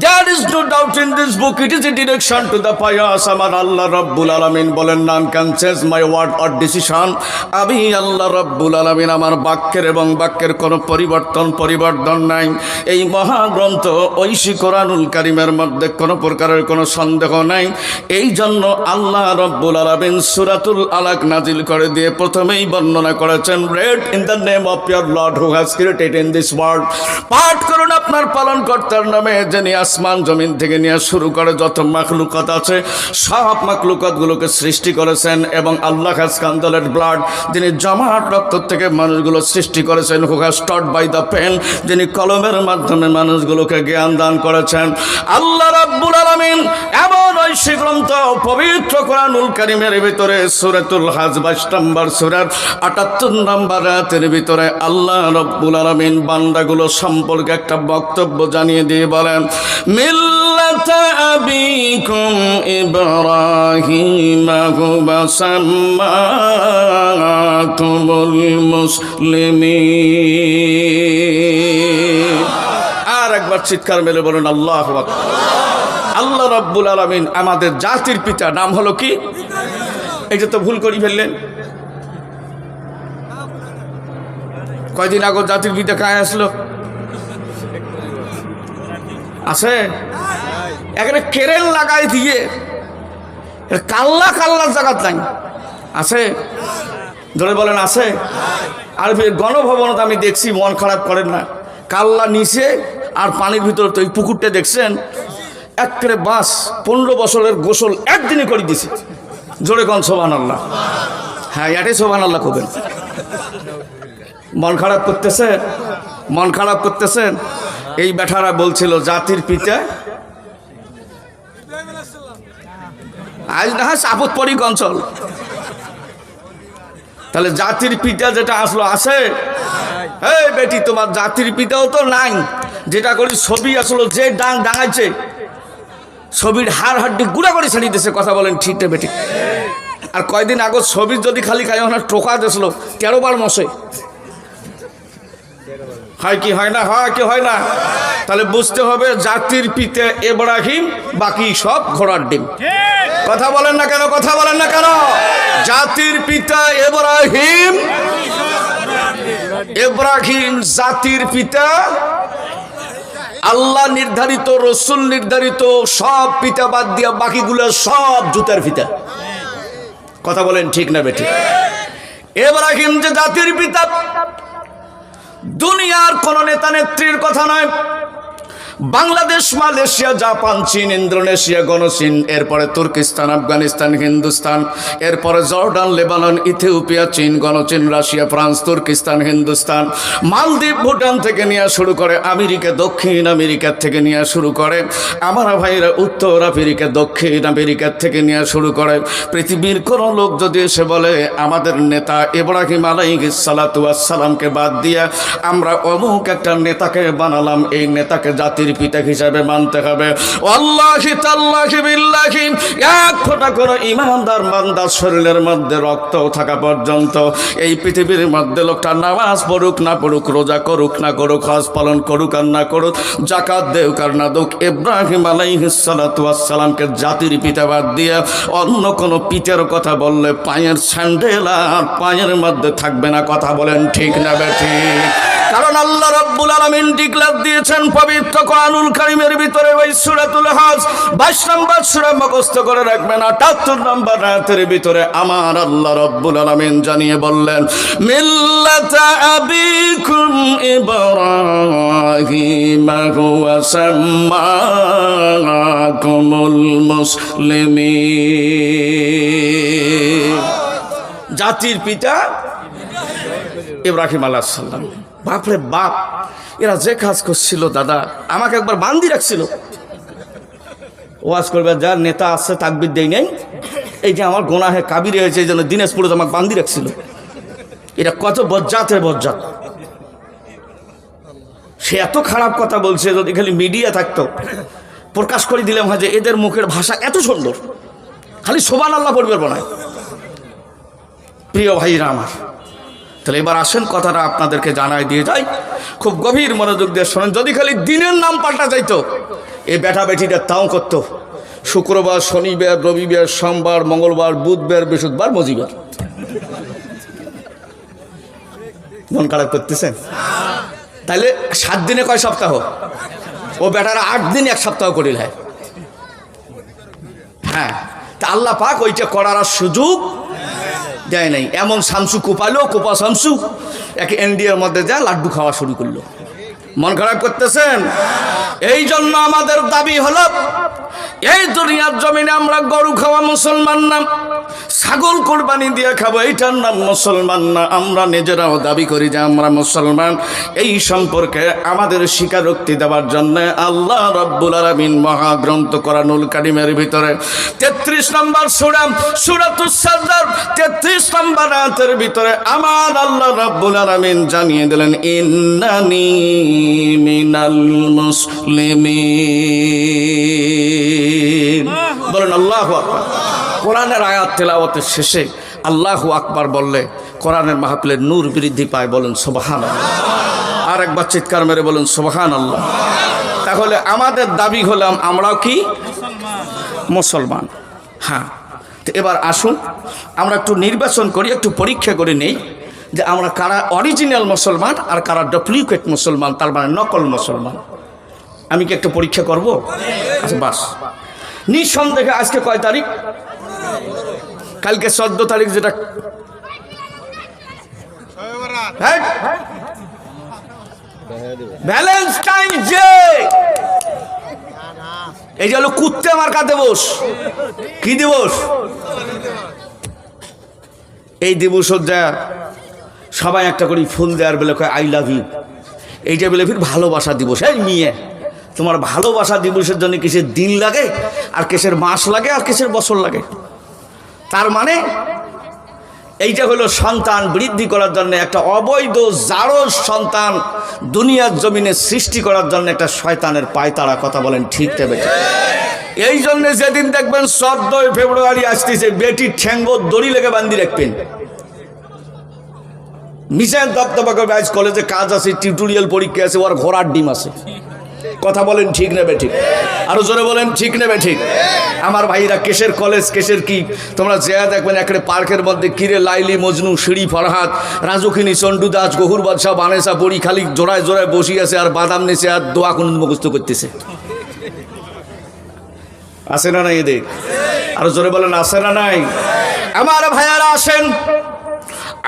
There is no doubt in this book. It is a direction to the pious. Amar Allah Rabbul Alamin bolen none can change my word or decision. Ami Allah Rabbul Alamin amar বাক্যের এবং বাক্যের কোনো পরিবর্তন নাই। এই মহাগ্রন্থ ঐশী কোরআনুল কারীমের মধ্যে কোনো প্রকারের কোনো সন্দেহ নাই। এই জন্য আল্লাহ রব্বুল আলামিন সূরাতুল আলাক নাজিল করে দিয়ে প্রথমেই বর্ণনা করেছেন, read in the name of your Lord who has created in this world. পাঠ করুন আপনার পালনকর্তার নামে, যিনি আসমান জমিন থেকে নিয়ে শুরু করে যত মাখলুকাত আছে সব মাখলুকাতগুলোকে সৃষ্টি করেছেন। এবং আল্লাহ হ্যাজ কান্দালেড ব্লাড, যিনি জমাট রক্ত থেকে মানুষগুলো সৃষ্টি করেছেন। Who has taught by the pen, যিনি কলমের মাধ্যমে মানুষগুলোকে জ্ঞান দান করেছেন। আল্লাহ রাব্বুল আলামিন এমন ঐশী গ্রন্থ পবিত্র কোরআনুল কারীমের ভিতরে সূরাতুল হজ 22 নম্বর সূরার 78 নম্বর আয়াতের ভিতরে আল্লাহ রাব্বুল আলামিন বান্দাগুলো সম্পর্কে একটা বক্তব্য জানিয়ে দিয়ে বলেন, মিল্লাতা আবিকুম ইব্রাহিম হুয়া সাম্মাকুমুল মুসলিমিন। আর একবার চিৎকার মেলে বলুন আল্লাহু আকবার। আল্লাহ রাব্বুল আলামিন আমাদের জাতির পিতা নাম হলো কি? এই যে তো ভুল করে ফেললেন। কয়দিন আগে জাতির পিতা কায় আসলো? আছে এখানে কেরেল লাগাই দিয়ে কাল্লা জায়গাত নাই আছে, ধরে বলেন আছে। আর গণভবনত আমি দেখছি, মন খারাপ করেন না, কাল্লা নিচে আর পানির ভিতরে তো ওই পুকুরটা দেখছেন একেবারে বাস 15 বছরের গোসল একদিনে করে দিছে। জোরে কন সুবহানাল্লাহ। হ্যাঁ, এটাই সুবহানাল্লাহ করবেন। মন খারাপ করতেছেন। এই বেটারা বলছিল জাতির পিতা আজ না হয় সাপত পরিক অঞ্চল, তাহলে জাতির পিতা যেটা আসলো আছে। এই বেটি, তোমার জাতির পিতাও তো নাই। যেটা করি ছবি আসলো, যে ডাঙাইছে ছবির হাড় হাড্ডি গুঁড়া করে ছেড়ে দিতেছে। কথা বলেন ঠিক না বেটি? আর কয়দিন আগে ছবির যদি খালি খাই টোকা দিয়েছিল 13 বার মশে। হয় কি হয় না? হয় কি হয় না? তাহলে বুঝতে হবে জাতির পিতা ইব্রাহিম, বাকি সব ঘোড়ার ডিম। কথা বলেন না কেন? জাতির পিতা ইব্রাহিম জাতির পিতা, আল্লাহ নির্ধারিত, রসুল নির্ধারিত সব পিতা বাদ দিয়া বাকিগুলো সব জুতার পিতা। কথা বলেন ঠিক না বেঠিক? ইব্রাহিম যে জাতির পিতা, দুনিয়ার কোন নেতা নেত্রীর কথা নয়। বাংলাদেশ, মালয়েশিয়া, জাপান, চীন, ইন্দোনেশিয়া, গণচীন, এরপরে তুর্কিস্তান, আফগানিস্তান, হিন্দুস্তান, এরপরে জর্ডান, লেবানন, ইথিওপিয়া, চীন, গণচীন, রাশিয়া, ফ্রান্স, তুর্কিস্তান, হিন্দুস্তান, মালদ্বীপ, ভুটান থেকে নিয়ে শুরু করে আমেরিকা, দক্ষিণ আমেরিকা থেকে নিয়ে শুরু করে আমার ভাইরা উত্তর আফ্রিকা, দক্ষিণ আমেরিকা থেকে নিয়ে শুরু করে পৃথিবীর কোন লোক যদি এসে বলে আমাদের নেতা ইব্রাহিম আলাইহিস সালাতু ওয়াস সালামকে বাদ দিয়ে আমরা অমুক একটা নেতাকে বানালাম, এই নেতাকে জাতির পিতা হিসাবে মানতে হবে। আল্লাহি তাল্লাহি বিল্লাহি, এক ফোঁটা করে ইমানদার বান্দার শরীরের মধ্যে রক্ত থাকা পর্যন্ত এই পৃথিবীর মধ্যে লোকটা নামাজ পড়ুক না পড়ুক, রোজা করুক না করুক, হজ পালন করুক আর না করুক, যাকাত দেউক আর না দেউক, ইব্রাহিম আলাইহিস সালাতু ওয়াস সালামকে জাতির পিতা বাদ দিয়ে অন্য কোনো পিতার কথা বললে পায়ের স্যান্ডেল আর পায়ের মধ্যে থাকবে না। কথা বলেন ঠিক না বেঠিক? কারণ আল্লাহ রাব্বুল আলামিন ডিক্লেয়ার দিয়েছেন পবিত্র কোরআনুল কারীমের ভিতরে, ওই সূরাতুল হজ 22 নম্বর সূরা মুখস্থ করে রাখবেন। 78 নম্বর আয়াতের ভিতরে আমার আল্লাহ রাব্বুল আলামিন জানিয়ে বললেন, মিল্লাতা আবিকুম ইব্রাহিম হুয়া সাম্মাকুমুল মুসলিমিন। জাতির পিতা ইব্রাহিম আলাইহিস সালাম। বাপরে বাপ, এরা যে কাজ করছিল দাদা, আমাকে একবার বান্দি রাখছিল। ওয়াজ করবে যার নেতা আছে তাকবীর দেই নাই, এই যে আমার গোনাহে কাবিরে হয়েছে এই জন্য দিনাজপুরে আমাকে বান্দি রাখছিল। এটা কত বজ্জাতের বজ্জাত। সে এত খারাপ কথা বলছে, যদি খালি মিডিয়া থাকতো প্রকাশ করে দিলাম হয় যে এদের মুখের ভাষা এত সুন্দর, খালি সুবহানাল্লাহ পড়বে না। প্রিয় ভাইরা আমার, তাহলে এবার আসেন কথাটা আপনাদেরকে জানাই দিয়ে যাই, খুব গভীর মনোযোগ দিয়ে শোনেন। যদি খালি দিনের নাম পাল্টা যাইতো, এই বেটা বেটিটা তাও করতো শুক্রবার, শনিবার, রবিবার, সোমবার, মঙ্গলবার, বুধবার, বৃহস্পতিবার, মজিবার। মন খারাপ করতেছেন? তাহলে 7 দিনে কয় সপ্তাহ? ও বেটারা 8 দিন 1 সপ্তাহ করিল। হ্যাঁ, তা আল্লাহ পাক ওইটা করার সুযোগ দেয় নাই। এমন শামসু কোপালো, কোপা শামসু এক এনডিএর মধ্যে যা লাড্ডু খাওয়া শুরু করলো। মন খারাপ করতেছেন? এই জন্য আমাদের দাবি হলো, এই দুনিয়ার জমিনে আমরা গরু খাওয়া মুসলমান না, ছাগল কোরবানি দিয়ে খাবো এইটার নাম মুসলমান না। আমরা নিজেরাও দাবি করি যে আমরা মুসলমান। এই সম্পর্কে আমাদের স্বীকারোক্তি দেওয়ার জন্য আল্লাহ রাব্বুল আলামিন মহাগ্রন্থ কোরআনুল কারীমের ভিতরে 33 নম্বর সূরা, সূরাতুস সাজদার 33 নম্বর আয়াতের ভিতরে আমার আল্লাহ রাব্বুল আলামিন জানিয়ে দিলেন, ইন্নানি মিনাল মুসলিমিন। বলেন আল্লাহু আকবার। কোরআনের আয়াত তেলাওয়াতের শেষে আল্লাহু আকবার বললে কোরআনের মাহফিলের নূর বৃদ্ধি পায়। বলেন সুবহানাল্লাহ। আর একবার চিৎকার মেরে বলেন সুবহানাল্লাহ। তাহলে আমাদের দাবি হলাম আমরাও কি মুসলমান? হ্যাঁ, তো এবার আসুন আমরা একটু নির্বাচন করি, একটু পরীক্ষা করে নেই যে আমরা কারা অরিজিনাল মুসলমান আর কারা ডুপ্লিকেট মুসলমান, তার মানে নকল মুসলমান। আমি কি একটু পরীক্ষা করব? আচ্ছা বাস। নিঃসন্দেহে আজকে কয় তারিখ? কালকে 14 তারিখ, যেটা ভ্যালেন্টাইন ডে। এই যে হলো কুত্তে মার্কা দিবস। কি দিবস? এই দিবস যা সবাই একটা করে ফুল দেওয়ার বেলা কয় আই লাভ ইউ। এইটা বলে ফির ভালোবাসা দিবস। এই মেয়ে, তোমার ভালোবাসা দিবসের জন্য কিসের দিন লাগে, আর কিসের মাস লাগে, আর কিসের বছর লাগে? তার মানে এইটা হলো সন্তান বৃদ্ধি করার জন্য, একটা অবৈধ জারজ সন্তান দুনিয়ার জমিনে সৃষ্টি করার জন্য একটা শয়তানের পায়তারা। কথা বলেন ঠিক তবে? এই জন্য যেদিন দেখবেন 14 ফেব্রুয়ারি আসতেছে, বেটির ঠ্যাঙ্গ দড়ি লেগে বান্ধি রাখবেন। মিশন দপ্তবা করবে, আজ কলেজে কাজ আছে, টিউটোরিয়াল পরীক্ষা আছে, ওর ঘোড়ার ডিম আছে। কথা বলেন ঠিক নেবে ঠিক? আরো জোরে বলেন ঠিক নেবে ঠিক? আমার ভাইরা, কেশের কলেজ, কেশের কি তোমরা যে দেখবেন একটা পার্কের মধ্যে কিরে লাইলি, মজনু, সিঁড়ি, ফরহাদ, রাজুখিনী, চন্ডু দাস, গহুর বাদশাহ, বানেসা, বড়ি খালি জোড়ায় জোড়ায় বসি আছে, আর বাদাম নেছে, আর দোয়া কোন মুখস্থ করতেছে। আছে না নাই এদের? আরো জোরে বলেন আছে না নাই? আমার ভাইয়ারা আসেন,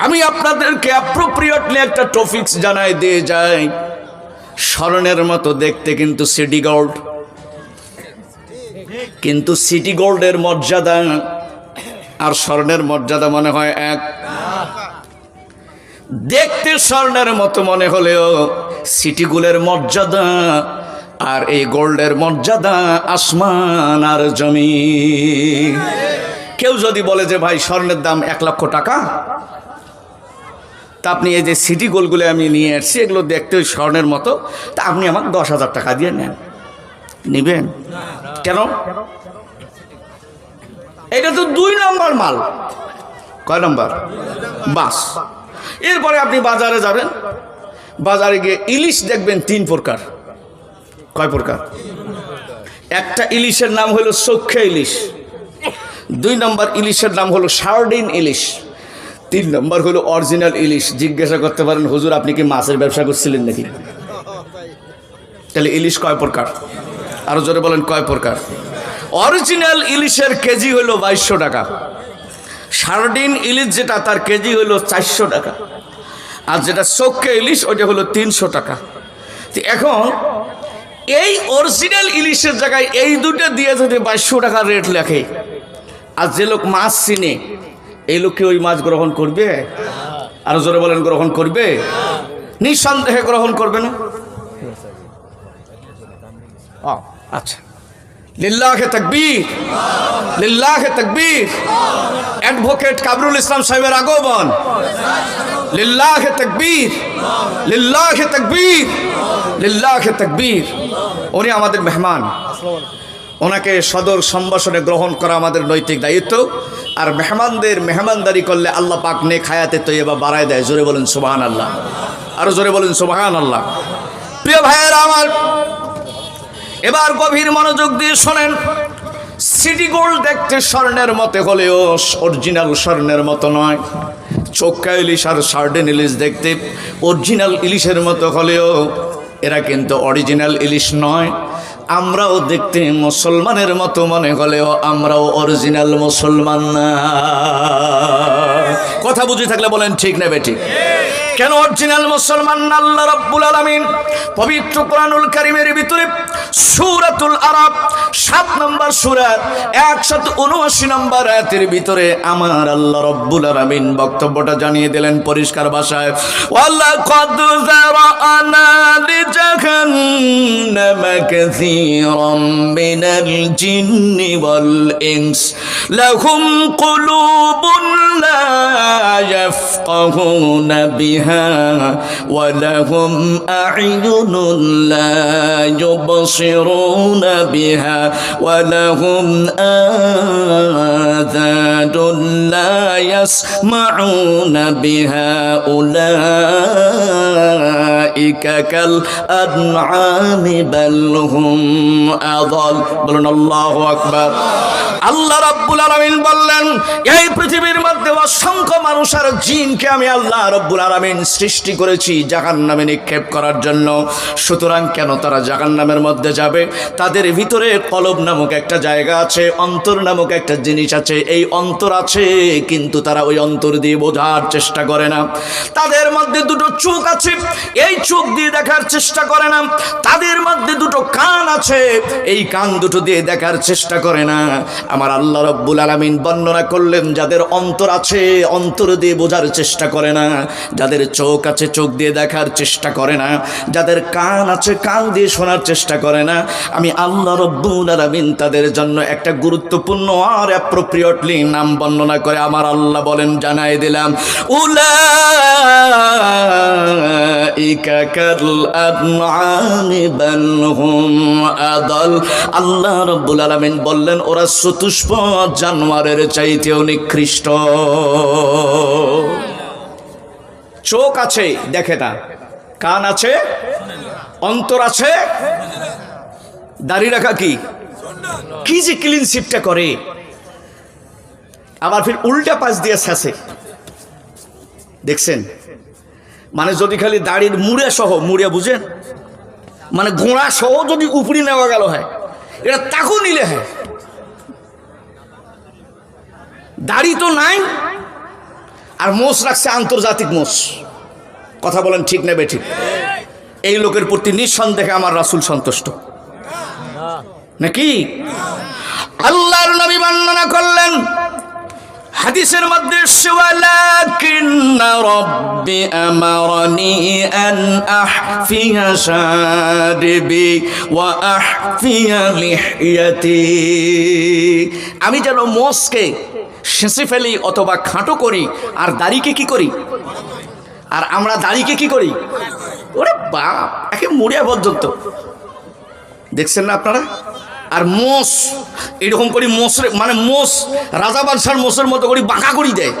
আমি আপনাদেরকে অ্যাপ্রোপ্রিয়েটলি একটা টপিকস জানাই দিয়ে যাই। স্বর্ণের মতো দেখতে কিন্তু সিটি গোল্ড, কিন্তু সিটি গোল্ডের মর্যাদা আর স্বর্ণের মর্যাদা মনে হয় এক। দেখতে স্বর্ণের মতো মনে হলেও সিটি গোল্ডের মর্যাদা আর এই গোল্ডের মর্যাদা আসমান আর জমিন। কেউ যদি বলে যে ভাই স্বর্ণের দাম 1 লক্ষ টাকা, তা আপনি এই যে সিটি গোল্ডগুলো আমি নিয়ে আসছি, এগুলো দেখতে ওই স্বর্ণের মতো, তা আপনি আমাকে 10,000 টাকা দিয়ে নেন, নিবেন কেন? এটা তো 2 নম্বর মাল। কয় নম্বর? বাস। এরপরে আপনি বাজারে যাবেন, বাজারে গিয়ে ইলিশ দেখবেন 3 প্রকার। কয় প্রকার? একটা ইলিশের নাম হলো চোখে ইলিশ, 2 নম্বর ইলিশের নাম হলো সার্ডিন ইলিশ, 3 নম্বর হলো অরিজিনাল ইলিশ। জিজ্ঞাসা করতে পারেন, হুজুর আপনি কি মাছের ব্যবসা করছিলেন নাকি? তাহলে ইলিশ কয় প্রকার? আরো জোরে বলেন কয় প্রকার? অরিজিনাল ইলিশের কেজি হলো 2200 টাকা, সার্ডিন ইলিশ যেটা তার কেজি হলো 400 টাকা, আর যেটা চোখে ইলিশ ওইটা হলো 300 টাকা। এখন এই অরিজিনাল ইলিশের জায়গায় এই দুটো দিয়ে যদি 2200 টাকা রেট লেখে, আর যে লোক মাছ চিনে এই লোককে ওই মাছ গ্রহণ করবে? আরো জোরে বলেন গ্রহণ করবে? নিঃসন্দেহে গ্রহণ করবে না। আচ্ছা, লিল্লাহে তাকবীর, লিল্লাহে তাকবীর। অ্যাডভোকেট কামরুল ইসলাম সাহেবের আগমন। লিল্লাহে তাকবীর, লিল্লাহে তাকবীর, লিল্লাহে তাকবীর। উনি আমাদের মেহমান, ওনাকে সদর সম্ভাষণে গ্রহণ করা আমাদের নৈতিক দায়িত্ব। আর মেহমানদের মেহমানদারি করলে আল্লাহ পাক নেক হায়াতে তৈয়বা বাড়ায় দেয়। জোরে বলেন সুবহানাল্লাহ, আরো জোরে বলেন সুবহানাল্লাহ। প্রিয় ভাইয়েরা আমার, এবার গভীর মনোযোগ দিয়ে শোনেন। সিটি গোল্ড দেখতে স্বর্ণের মতো হলেও অরিজিনাল স্বর্ণের মতো নয়। চোক্কা ইলিশ আর সার্ডেন ইলিশ দেখতে অরিজিনাল ইলিশের মতো হলেও এরা কিন্তু অরিজিনাল ইলিশ নয়। আমরাও দেখতে মুসলমানের মতো মনে হলেও আমরাও অরিজিনাল মুসলমান না। কথা বুঝে থাকলে বলেন ঠিক না বেঠিক? কেন অরিজিনাল মুসলমান না? আল্লাহ রাব্বুল আলামিন পবিত্র কোরআনুল কারীমের ভিতরে সূরাতুল আরাফ ৭ নম্বর সূরা ১৭৯ নম্বর আয়াতের ভিতরে আমার আল্লাহ রাব্বুল আলামিন বক্তব্যটা জানিয়ে দিলেন পরিষ্কার ভাষায়। ওয়ালাকাদ যারানা লিজাহান্নামা কাসীরাম মিনাল জিন্নি ওয়াল ইনস লাহুম কুলুবুন লা ইয়াফকাহুনা বিহা ولهم أعين لا يبصرون بها ولهم آذان لا يسمعون بها أولئك كالأنعام بل هم أضل বলুন আল্লাহু আকবার। আল্লাহ রাব্বুল আলামিন বললেন, এই পৃথিবীর মধ্যে অসংখ্য মানুষ আর জিনকে আমি আল্লাহ রাব্বুল আলামিন সৃষ্টি করেছি জাহান্নামে নিক্ষেপ করার জন্য। সুতরাং কেন তারা জাহান্নামের মধ্যে যাবে? তাদের ভিতরে কলব নামক একটা জায়গা আছে, অন্তর নামক একটা জিনিস আছে। এই অন্তর আছে, কিন্তু তারা ওই অন্তর দিয়ে বোঝার চেষ্টা করে না। তাদের মধ্যে দুটো চোখ আছে, এই চোখ দিয়ে দেখার চেষ্টা করে না। তাদের মধ্যে দুটো কান আছে, এই কান দুটো দিয়ে দেখার চেষ্টা করে না। আমার আল্লাহ রাব্বুল আলামিন বর্ণনা করলেন, যাদের অন্তর আছে অন্তর দিয়ে বোঝার চেষ্টা করে না, যাদের চোখ আছে চোখ দিয়ে দেখার চেষ্টা করে না, যাদের কান আছে কান দিয়ে শোনার চেষ্টা করে না, আমি আল্লাহ রাব্বুল আলামিন তাদের জন্য একটা গুরুত্বপূর্ণ আর অ্যাপ্রোপ্রিয়েটলি নাম বর্ণনা করে আমার আল্লাহ বলেন, জানাই দিলাম, উলাইকা কাল আনআমি বাল হুম আদাল। আল্লাহ রাব্বুল আলামিন বললেন, ওরা চতুষ্পদ জানোয়ারের চাইতেও নিকৃষ্ট। চোখ আছে দেখে না, কান আছে, অন্তর আছে, দাড়ি রাখা কি কি যে ক্লিনশিপটা করে, আবার ফির উল্টা পাশ দিয়ে শেষে দেখছেন। মানে যদি খালি দাড়ির মুড়ে সহ, মুড়ে বুঝেন, মানে ঘোড়া সহ যদি উপরি নেওয়া গেল হয়, এটা তাকেও নিলে হয়। দাড়ি তো নাই, আর মোষ রাখছে আন্তর্জাতিক মোষ। কথা বলেন ঠিক না বেঠিক? এই লোকের প্রতি নিঃসন্দেহে আমার রাসূল সন্তুষ্ট নাকি? আল্লাহর নবী বর্ণনা করলেন হাদিসের মধ্যে, ওয়ালাকিন্না রাব্বি আমারানি আন আহফিয়া শারিবি ওয়া আহফিয়া লিহইয়াতি। আমি যেন মোষকে শেষে ফেলি অথবা খাটো করি, আর দাড়িকে কি করি, আর আমরা দাড়িকে কি করি, ওরে বাপ, একে মুড়িয়া পর্যন্ত দেখছেন না আপনারা। আর মোষ এরকম করি, মোষের মানে মোষ রাজা বাদশার মোষের মতো করি বাঁকা করি দেয়।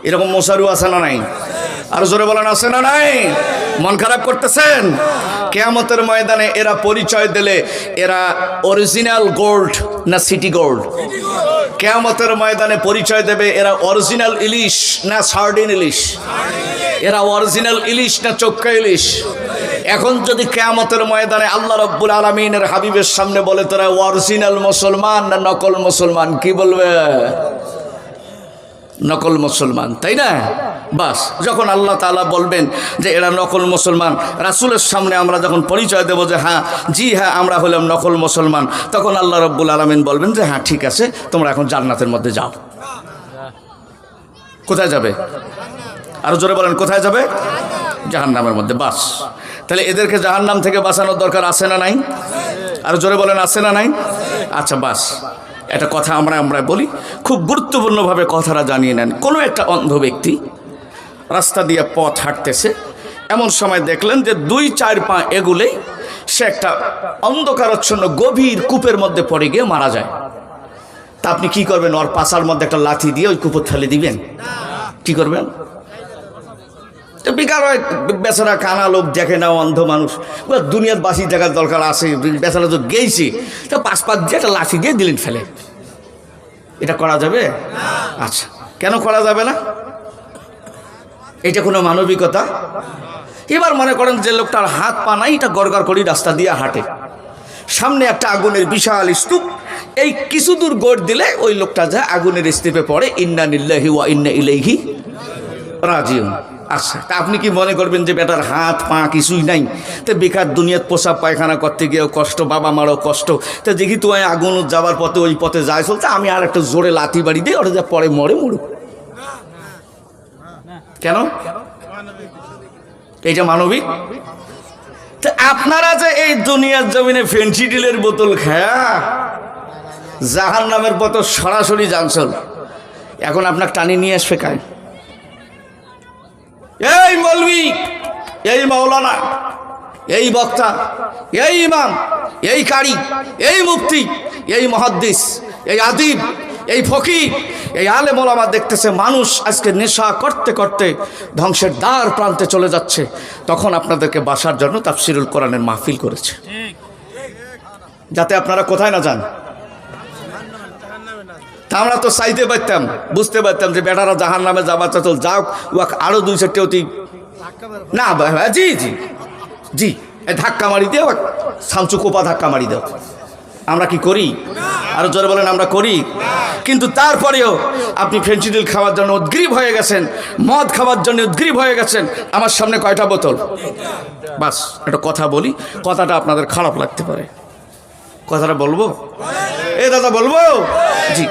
এরকম মশারু আছে না নাই? আর জোরে বলেন আছে না নাই? মন খারাপ করতেছেন? কিয়ামতের ময়দানে এরা পরিচয় দিলে এরা অরিজিনাল গোল্ড না সিটি গোল্ড? কিয়ামতের ময়দানে পরিচয় দেবে এরা অরিজিনাল ইলিশ না সার্ডিন ইলিশ? এরা অরিজিনাল ইলিশ না চোক্কা ইলিশ? এখন যদি কিয়ামতের ময়দানে আল্লাহ রাব্বুল আলামিনের হাবিবের সামনে বলে তোরা অরিজিনাল মুসলমান না নকল মুসলমান, কি বলবে? নকল মুসলমান, তাই না? বাস যখন আল্লাহ তাআলা বলবেন যে এরা নকল মুসলমান, রাসূলের সামনে আমরা যখন পরিচয় দেব যে হ্যাঁ জি হ্যাঁ আমরা হলাম নকল মুসলমান, তখন আল্লাহ রাব্বুল আলামিন বলবেন যে হ্যাঁ ঠিক আছে, তোমরা এখন জান্নাতের মধ্যে যাও। কোথায় যাবে? আরো জোরে বলেন, কোথায় যাবে? জাহান্নামের মধ্যে। বাস তাহলে এদেরকে জাহান্নাম থেকে বাঁচানোর দরকার আছে না নাই? আরো জোরে বলেন, আছে না নাই? আচ্ছা বাস, একটা কথা আমরা বলি, খুব গুরুত্বপূর্ণভাবে কথাটা জানিয়ে নেন। কোনো একটা অন্ধ ব্যক্তি রাস্তা দিয়ে পথ হাঁটতেছে, এমন সময় দেখলেন যে 2-4 পা এগুলেই সে একটা অন্ধকারাচ্ছন্ন গভীর কূপের মধ্যে পড়ে গিয়ে মারা যায়। তা আপনি কি করবেন? ওর পাশার মধ্যে একটা লাঠি দিয়ে ওই কুকুর ফেলে দিবেন? কি করবেন? তো বেকার হয়, বেচারা কানা লোক দেখে না, অন্ধ মানুষ, দুনিয়ার বাসি জায়গার দরকার আছে, বেচারা তো গেইছে, তো পাশ দিয়ে একটা লাঠি দিয়ে দিলেন ফেলে। এটা করা যাবে? আচ্ছা, কেন করা যাবে না? এটা কোনো মানবিকতা? এবার মনে করেন যে লোকটার হাত পা নাই, এটা গড়গড় করি রাস্তা দিয়ে হাঁটে, সামনে একটা আগুনের বিশাল স্তূপ, এই কিছু দূর গোড় দিলে ওই লোকটা যা আগুনের স্তূপে পড়ে, ইন্না লিল্লাহি ওয়া ইন্না ইলাইহি রাজিউন। আচ্ছা, তা আপনি কি মনে করবেন যে বেটার হাত পা কিছুই নাই, তো বেকার দুনিয়াত পোশাক পায়খানা করতে গিয়েও কষ্ট, বাবা মারও কষ্ট, তো দেখি তো আগুন যাওয়ার পথে ওই পথে যায় চলতে, আমি আর একটা জোরে লাথি বাড়ি দিই, ওটা যা পরে মরে মরুক। কেন? এইটা মানবিক? তো আপনারা যে এই দুনিয়ার জমিনে ফেন্সিডিলের বোতল খায়া জাহান্নামের পথ সরাসরি জানছল, এখন আপনাকে টানি নিয়ে আসবে কায়? এই মৌলবি, এই মাওলানা, এই বক্তা, এই ইমাম, এই কারি, এই মুফতি, এই মুহাদ্দিস, এই আদিব, এই ফকির, এই আলেম ওলামা দেখতেছে মানুষ আজকে নেশা করতে করতে ধ্বংসের দ্বার প্রান্তে চলে যাচ্ছে, তখন আপনাদেরকে বাসার জন্য তাফসিরুল কোরআনের মাহফিল করেছে, যাতে আপনারা কোথায় না যান। তা আমরা তো চাইতে পারতাম, বুঝতে পারতাম যে বেটারা জাহান নামে যাবার চল যাও, উয়াক আরো 2-4টি অতি না, জি জি জি, ধাক্কা মারি দেও, সামচু কোপা ধাক্কা মারি দেও। আমরা কি করি? আরো জোরে বলেন, আমরা করি। কিন্তু তারপরেও আপনি ফেন্সিডিল খাওয়ার জন্য উদ্গ্রীব হয়ে গেছেন, মদ খাওয়ার জন্য উদ্গ্রীব হয়ে গেছেন, আমার সামনে কয়টা বোতল? বাস একটা কথা বলি, কথাটা আপনাদের খারাপ লাগতে পারে, কথাটা বলবো? এ দাদা বলবো? জি,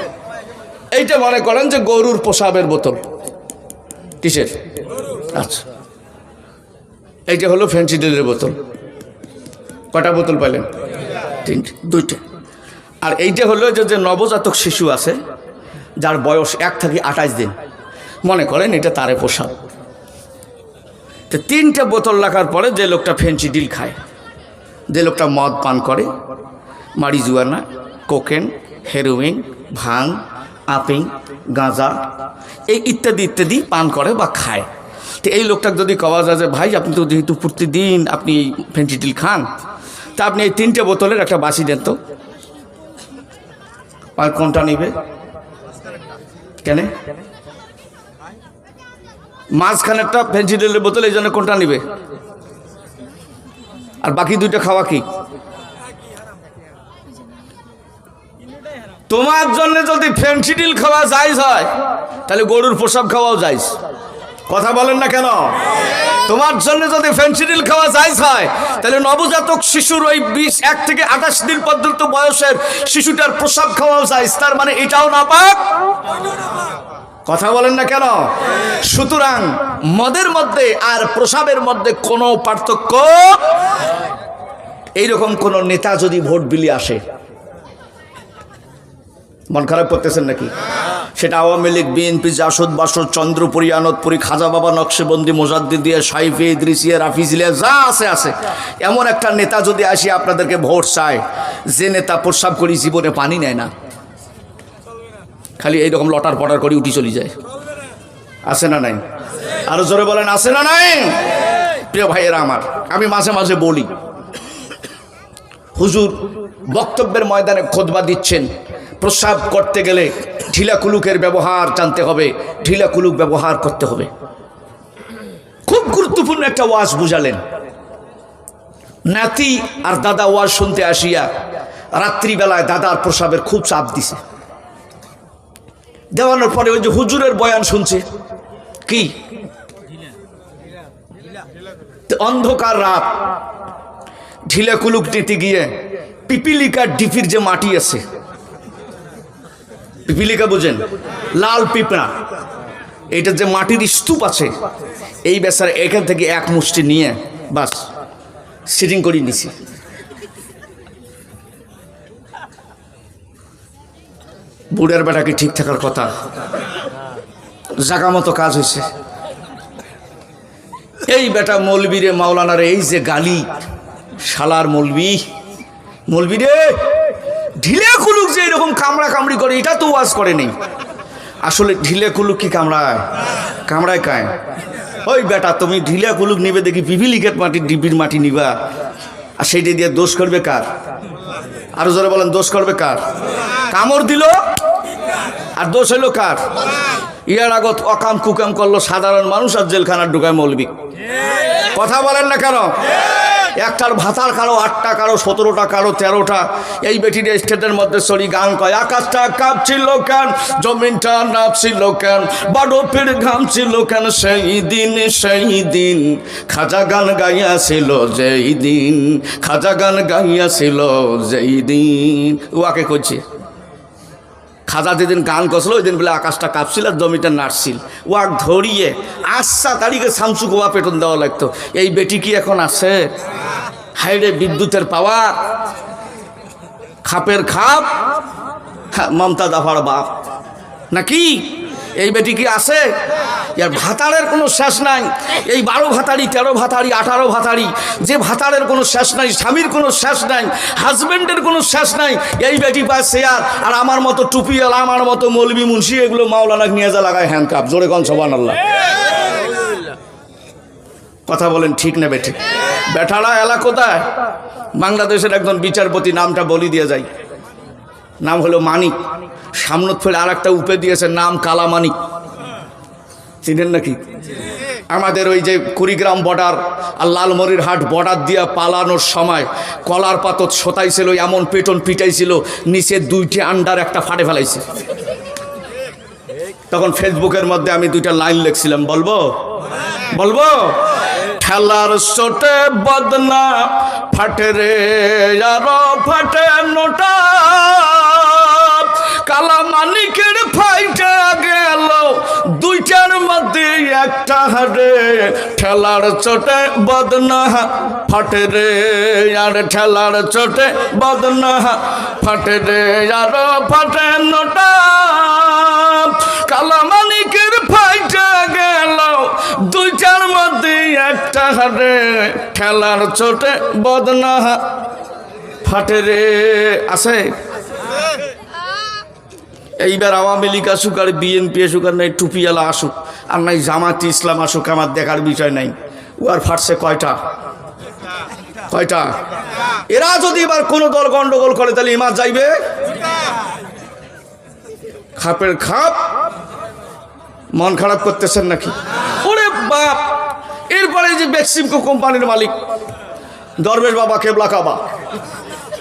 এইটা মনে করেন যে গরুর প্রসাবের বোতল। কিসের? আচ্ছা, এইটা হলো ফেন্সিডিলের বোতল। কটা বোতল পাইলেন? 2টা। আর এইটা হলো যে নবজাতক শিশু আছে, যার বয়স 1 থেকে 28 দিন, মনে করেন এটা তারে প্রসাব। তো 3টে বোতল রাখার পরে যে লোকটা ফেন্সিডিল খায়, যে লোকটা মদ পান করে, মারিজুয়ানা, কোকেন, হেরোইন, ভাং, আপিং, গাঁজা, এই ইত্যাদি ইত্যাদি পান করে বা খায়, তো এই লোকটাকে যদি কওয়া যায় যে ভাই আপনি তো যেহেতু প্রতিদিন আপনি এই ফেন্সিডিল খান, তা আপনি এই 3টে বোতলের একটা বাসি দেন তো, আর কোনটা নিবে? কেন? মাঝখানেরটা ফেন্সিডিলের বোতল, এই জন্য কোনটা নিবে? আর বাকি 2টা খাওয়া কি? তোমার জন্য যদি ফেন্সিডিল খাওয়া জায়েজ হয়, তাহলে গরুর প্রসাব খাওয়াও জায়েজ। কথা বলেন না কেন? তোমার জন্য যদি ফেন্সিডিল খাওয়া জায়েজ হয়, তাহলে নবজাতক শিশুর ওই 1 থেকে 28 দিন পর্যন্ত বয়সের শিশুটার প্রসাব খাওয়াও জায়েজ। তার মানে এটাও নাপাক? কথা বলেন না কেন? সুতরাং মদের মধ্যে আর প্রসাবের মধ্যে কোনো পার্থক্য, এইরকম কোন নেতা যদি ভোট বিলি আসে, মন খারাপ করতেছেন নাকি? সেটা আওয়ামী লীগ, বিএনপি, জাসদ, বাসদ, চন্দ্রপুরী, আনন্দপুরী, খাজা বাবা, নকশেবন্দি, মোজাদ্দিদিয়া, সাইফি, ইদ্রিসিয়া, রাফিজিলিয়া, যা আছে আছে, এমন একটা নেতা যদি আসি আপনাদেরকে ভোট চায়, যে নেতা প্রস্রাব করি জীবনে পানি নেয় না, খালি এইরকম লটার পটার করে উঠি চলে যায়, আছে না নাই? আরো জোরে বলেন, আছে না নাই? প্রিয় ভাইয়েরা আমার, আমি মাঝে মাঝে বলি, হুজুর বক্তব্যের ময়দানে খুতবা দিচ্ছেন, প্রস্রাব করতে গেলে ঢিলা কুলুকের ব্যবহার জানতে হবে, ঢিলা কুলুক ব্যবহার করতে হবে। খুব গুরুত্বপূর্ণ একটা ওয়াজ বুঝালেন। নাতি আর দাদা ওয়াজ শুনতে আসিয়া রাত্রিবেলায় দাদার প্রস্রাবের খুব চাপ দিছে, দেওয়ানোর পরে ওই যে হুজুরের বয়ান শুনছে, কি অন্ধকার রাত, ঢিলা কুলুক নিতে গিয়ে পিপিলিকার ডিপির যে মাটি আছে, পিপিলিকা বুঝেন, লাল পিঁপড়া, এইটা যে মাটির স্তূপ আছে, এই বেচারা এখান থেকে 1 মুষ্টি নিয়ে বাস সিটিং করে নিছি। বুড়ার বেটা কি ঠিক থাকার কথা? জাগা মতো কাজ হয়েছে। এই বেটা মৌলবি রে, মাওলানার এই যে গালি, শালার মৌলবি, মৌলবি রে ঢিলে খুলুক যে এরকম কামড়া কামড়ি করে এটা তো ওয়াজ করে নেই। আসলে ঢিলে কুলুক কি কামড়ায়? কামড়ায় কায়? ওই বেটা তুমি ঢিলে কুলুক নিবে দেখি পিপিলিকের মাটির ডিবির মাটি নিবা, আর সেইটা দিয়ে দোষ করবে কার? আরো জোরে বলেন, দোষ করবে কার? কামড় দিল আর দোষ হইল কার? ইয়ার আগত অকাম কুকাম করলো সাধারণ মানুষ আর জেলখানার ঢুকায় মৌলবি। কথা বলেন না কেন? একটার ভাতার কারো 8টা, কারো 17টা, কারো 13টা। এই বেটির স্টেটের মধ্যে সরি গান কয়, আকাশটা কাঁপছিল কেন, জমিনটা নাপছিল কেন, বরফের ঘাম ছিল কেন, সেই দিন খাজা গান গাইয়াছিল যেই দিন, খাজা গান গাইয়াছিল যেই দিন। ওয়াকে করছে খাজা যেদিন গান করছিল ওই দিন বলে আকাশটা কাঁপছিল আর জমিটা নাড়ছিল। ওয়াক ধরিয়ে আচ্ছা তারিখে শামসু গোয়া পেটন দেওয়া লাগতো। এই বেটি কি এখন আছে? হাইরে বিদ্যুতের পাওয়ার, খাপের খাপ, মমতা দাফার বাপ নাকি? এই বেটি কি আছে? এর ভাতারের কোনো শেষ নাই। এই 12 ভাতারি, 13 ভাতারি, 18 ভাতারি, যে ভাতারের কোনো শেষ নাই, স্বামীর কোনো শেষ নাই, হাজব্যান্ডের কোনো শেষ নাই। এই বেটি পায় শেয়ার, আর আমার মতো টুপিওয়ালা, আমার মতো মৌলবি মুন্সি এগুলো মাওলানা নিয়ে যা লাগায় হ্যান্ডকাপ। জোরে কোন সুবহানাল্লাহ। কথা বলেন ঠিক না বেঠি? বেটারা এলা কোথায়? বাংলাদেশের একজন বিচারপতি, নামটা বলি দিয়ে যায়, নাম হলো মানিক। সামনত ফেলে আর একটা উপে দিয়েছে নাম কালা মানিক। চিনেন নাকি? আমাদের ওই যে কুড়িগ্রাম বর্ডার আর লালমরির হাট বর্ডার দিয়া পালানোর সময় কলার পাতত শোতাইছিল, এমন পেটন পিটাইছিল, নিচে 2টি আন্ডার একটা ফাটে ফেলাইছে। তখন ফেসবুকের মধ্যে আমি 2টা লাইন লিখছিলাম, বলবো? ঠেলার চোটে বদনা ফাটে রে আরো ফাটে নোটা, কালা মানিকের ফাইটা গেল 2টার মধ্যে একটা হারে। ঠেলার চোটে বদনা ফাটে রে আর ঠেলার চোটে বদনা ফাটে রে আরো ফাটে নোটা, কালা মানিকের ফাইটা গেল 2টার মধ্যে একটা হারে। ঠেলার চোটে বদনা ফাটে রে। আছে এইবার আওয়ামী লীগ আসুক আর বিএনপি আসুক আর নাই টুপিওয়ালা আসুক আর নাই জামাত ইসলাম আসুক, আমার দেখার বিষয় নাই। ও আর ফাটছে কয়টা? এরা যদি এবার কোনো দল গন্ডগোল করে তাহলে ইমাম যাইবে খাপের খাপ। মন খারাপ করতেছেন নাকি? ওরে বাপ! এরপরে যে বেক্সিমকো কোম্পানির মালিক দরবেশ বাবা কেবলা কাবা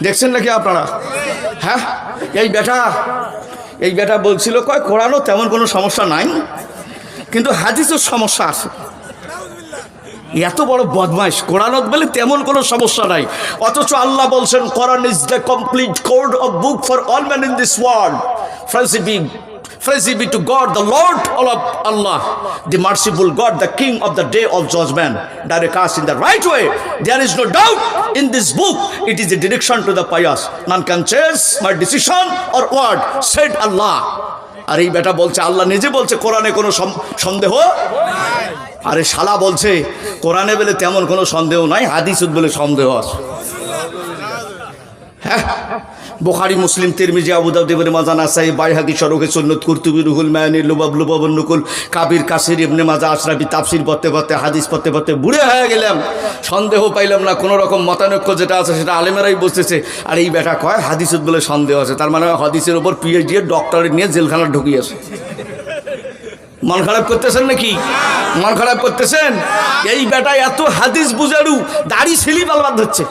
দেখছেন নাকি আপনারা? হ্যাঁ, এই বেটা বলছিল কয় কোরআনও তেমন কোনো সমস্যা নাই, কিন্তু হাদিসের সমস্যা আছে। এত বড় বদমাইশ! কোরআনত বলে তেমন কোনো সমস্যা নাই, অথচ আল্লাহ বলছেন Quran is the complete code of book for all man in this world. Praise be to God, the Lord of Allah, the merciful God, the King of the day of judgment. Direct us in the right way. There is no doubt in this book. It is a direction to the pious. None can change my decision or word, said Allah. আর এই বেটা বলছে, আল্লাহ নিজে বলছে কোরআনে কোনো সন্দেহ। আরে শালা বলছে কোরআনে বলে তেমন কোনো সন্দেহ নাই, হাদিসে বলে সন্দেহ আছে। হ্যাঁ, বুখারী, মুসলিম, তিরমিজি, আবু দাউদ, ইবনে মাজাহ, নাসাই, বাইহাকি, শরহে সুন্নাত, কুরতুবী, রুহুল মায়ানি, লুবাবুন নুকুল, কাবির, কাসির, ইবনে মাজাহ, আশরাফি, তাফসীর পড়তে হাদিস পড়তে বুড়ে হয়ে গেলাম। সন্দেহ পাইলাম না, কোনো রকম মতানৈক্য যেটা আছে সেটা আলেমেরাই বুঝতেছে। আর এই বেটা কয় হাদিসত বলে সন্দেহ আছে, তার মানে হাদিসের উপর পিএইচডি এর ডক্টরেট নিয়ে জেলখানা ঢুকিয়েছে। মন খারাপ করতেছেন নাকি? মন খারাপ করতেছেন? এই বেটা এত হাদিস বুঝারু দাড়ি ছিলি পালবার ধরছে।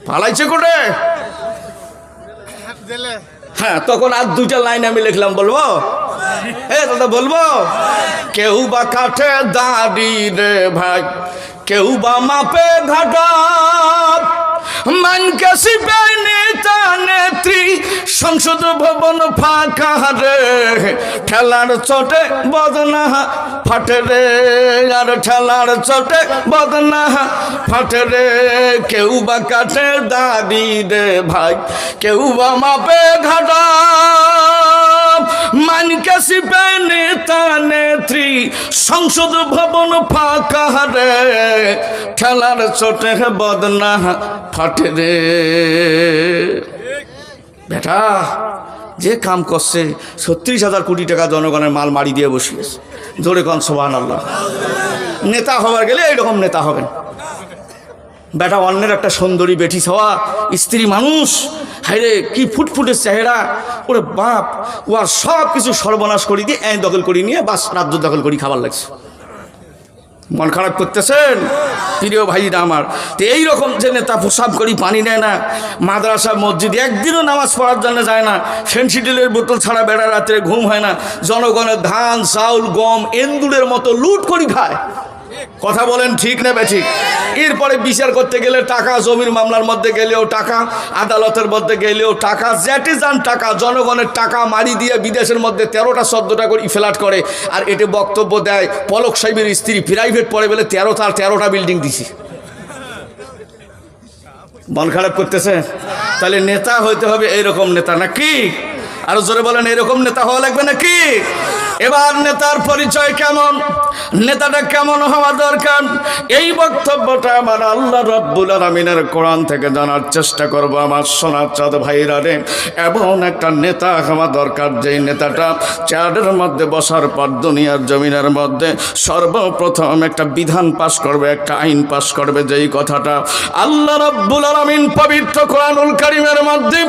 পালাইছে কোটে? হ্যাঁ, তখন আর 2টা লাইন আমি লিখলাম, বলবো? দাদা বলবো? কেউ বা কাঠে দাড়ি রে ভাই, কেউ বা মাপে ঘাটা, মানকে সিপে নেতা নেত্রী, সংসদ ভবন ফাঁকা রে। ঠেলার চোটে বদনা ফাটে রে আর ঠেলার চোটে বদনা ফাটে রে। কেউ বা কাঠে দাড়ি রে ভাই, কেউ বা মাপে ঘাটা, মানকে সিপে নেতা নেত্রী, সংসদ ভবন ফাঁকা রে। ঠেলার চোটে বদনা ফাটে রে। বেটা যে কাম করছে 36,000 কোটি টাকা জনগণের মাল মারি দিয়ে বসিয়েছে, জোরে কন সুবহানাল্লাহ। নেতা হবার গেলে এইরকম নেতা হবেন। বেটা অন্যের একটা সুন্দরী বেটি হওয়া স্ত্রী মানুষ, হায়রে কি ফুটফুটের চেহারা, ওরে বাপ, ও আর সব কিছু সর্বনাশ করে দিয়ে দখল করে নিয়ে বাস রাজ্য দখল করে খাবার লাগছে। মন খারাপ করতেছেন প্রিয় ভাইরা আমার। তো এইরকম যে নেতা প্রসাব করি পানি নেয় না, মাদ্রাসা মসজিদ একদিনও নামাজ পড়ার জন্য যায় না, সেন্সিডিলের বোতল ছাড়া বেড়া রাত্রে ঘুম হয় না, জনগণের ধান চাউল গম এন্দুরের মতো লুট করি খায়। কথা বলেন ঠিক না বেঠিক? এরপরে বিচার করতে গেলে টাকা, জমির মামলার মধ্যে গেলেও টাকা, আদালতের মধ্যে গেলেও টাকা, যেটি যান টাকা, জনগণের টাকা মারি দিয়ে বিদেশের মধ্যে 13টা 14টা করে ফ্ল্যাট করে। আর এটি বক্তব্য দেয় পলক সাহেবের স্ত্রী প্রাইভেট পড়ে বলে 13টা বিল্ডিং দিছি। মন খারাপ করতেছে? তাহলে নেতা হইতে হবে এইরকম নেতা নাকি? আরো জোরে বলেন, এরকম নেতা হওয়া লাগবে নাকি? এবার নেতার পরিচয় কেমন, নেতাটা কেমন হওয়া দরকার, এই বক্তব্যটা আমার আল্লাহ রাব্বুল আলামিনের কোরআন থেকে জানার চেষ্টা করব আমার সোনার চাঁদ ভাইরা রে। এমন একটা নেতা হওয়া দরকার যেই নেতাটা চেয়ারের মধ্যে বসার পর দুনিয়ার জমিনের মধ্যে সর্বপ্রথম একটা বিধান পাশ করবে, একটা আইন পাশ করবে। যেই কথাটা আল্লাহ রাব্বুল আলামিন পবিত্র কোরআনুল কারীমের মধ্যে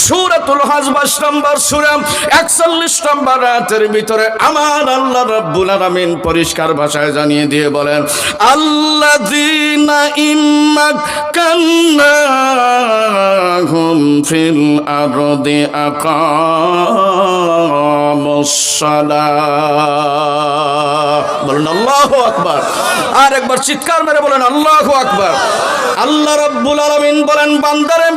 সূরাতুল হজ 22 নম্বর সূরা 41 নম্বর আয়াতের ভিতরে আমার আল্লাহ রাব্বুল আলামিন পরিষ্কার ভাষায় জানিয়ে দিয়ে বলেন, আল্লাযীনা ইম্মাক্কান্নাহুম ফিল আরদি আকামুস সালাহ। বলেন আল্লাহু আকবার। আর একবার চিৎকার মেরে বলেন আল্লাহু আকবার। আল্লাহ রাব্বুল আলামিন বলেন, বান্দারে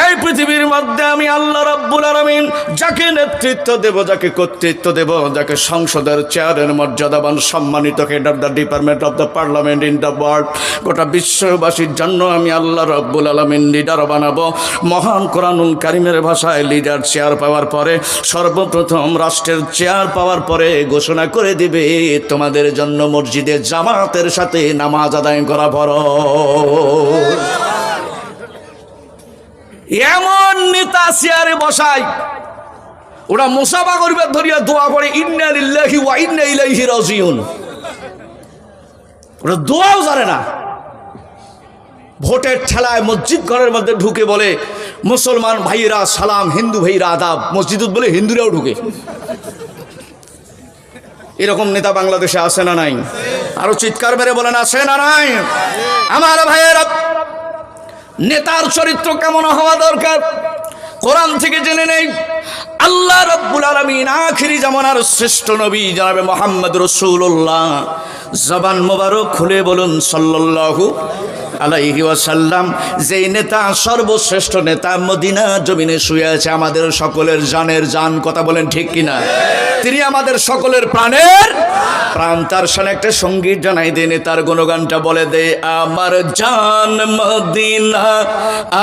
এই পৃথিবীর মধ্যে আমি আল্লাহ রাব্বুল আলামিন যাকে নেতৃত্ব দেব, যাকে কর্তৃত্ব দেব, যাকে সংসদের চেয়ারের মর্যাদাবান সম্মানিত head of the department of the parliament in the world, গোটা বিশ্ববাসীর জন্য আমি আল্লাহ রাব্বুল আলামিন লিডার বানাবো। মহান কোরআনুল কারীমের ভাষায় লিডার চেয়ার পাওয়ার পরে, সর্বপ্রথম রাষ্ট্রের চেয়ার পাওয়ার পরে ঘোষণা করে দিবে তোমাদের জন্য মসজিদে জামাতের সাথে নামাজ আদায় করা ফরজ। এমন নেতা চেয়ারে বসায় ওরা মুসাফা করবে ধরিয়া দোয়া পড়ে ইন্না লিল্লাহি ওয়া ইন্না ইলাইহি রাজিউন। ওরা দোয়াও জানে না। ভোটের ঠেলায় মসজিদ ঘরের মধ্যে ঢুকে বলে মুসলমান ভাইয়েরা সালাম, হিন্দু ভাইয়েরা আদাব। মসজিদ বলে হিন্দুরাও ঢুকে। এরকম নেতা বাংলাদেশে আছে না নাই? আরো চিৎকার মেরে বলেন আছে না নাই? আমার ভাইয়েরা, নেতার চরিত্র কেমন হওয়া দরকার কোরআন থেকে জেনে নেই। আল্লাহ রাব্বুল আলামিন আখিরি জামানার শ্রেষ্ঠ নবী জনাবে মুহাম্মদ রাসূলুল্লাহ, জবান মোবারক খুলে বলুন সাল্লাল্লাহু আলাইহি ওয়াসাল্লাম। যেই নেতা সর্বশ্রেষ্ঠ নেতা মদিনা জমিনে শুয়ে আছে, আমাদের সকলের জানের জান। কথা বলেন ঠিক কিনা? তিনি আমাদের সকলের প্রাণের প্রাণ। তার সাথে একটা সঙ্গীত জানাই দে, নেতার গুণগানটা বলে দে, আমার জান মদিনা,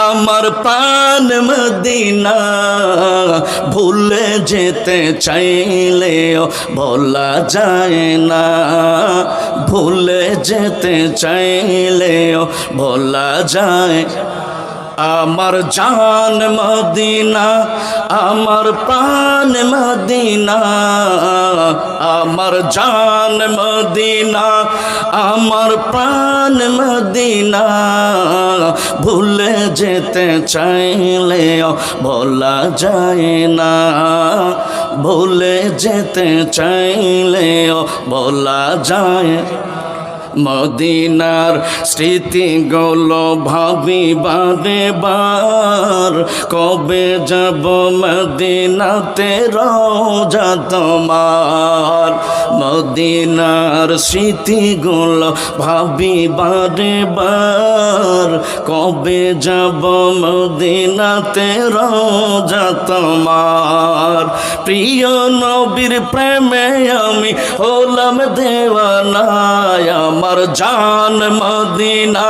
আমার প্রাণ মদিনা, ভুলে যেতে চাইলেও বলা যায় না, ভুলে যেতে চাইলেও বলা যায়। আমার জান মদিনা, আমার প্রাণ মদিনা, আমার জান মদিনা, আমার প্রাণ মদিনা, ভুলে যেতে চাইলেও বলা যায় না, ভুলে যেতে চাইলেও বলা যায়। মদিনার স্মৃতিগুলো ভাবি বারে বার, কবে যাব মদিনাতে রওজা তোমার। মদিনার স্মৃতিগুলো ভাবি বারে বার, কবে যাব মদিনাতে রওজা তোমার। প্রিয় নবীর প্রেমে আমি হলাম দেওয়ানা, আমার জান মদিনা,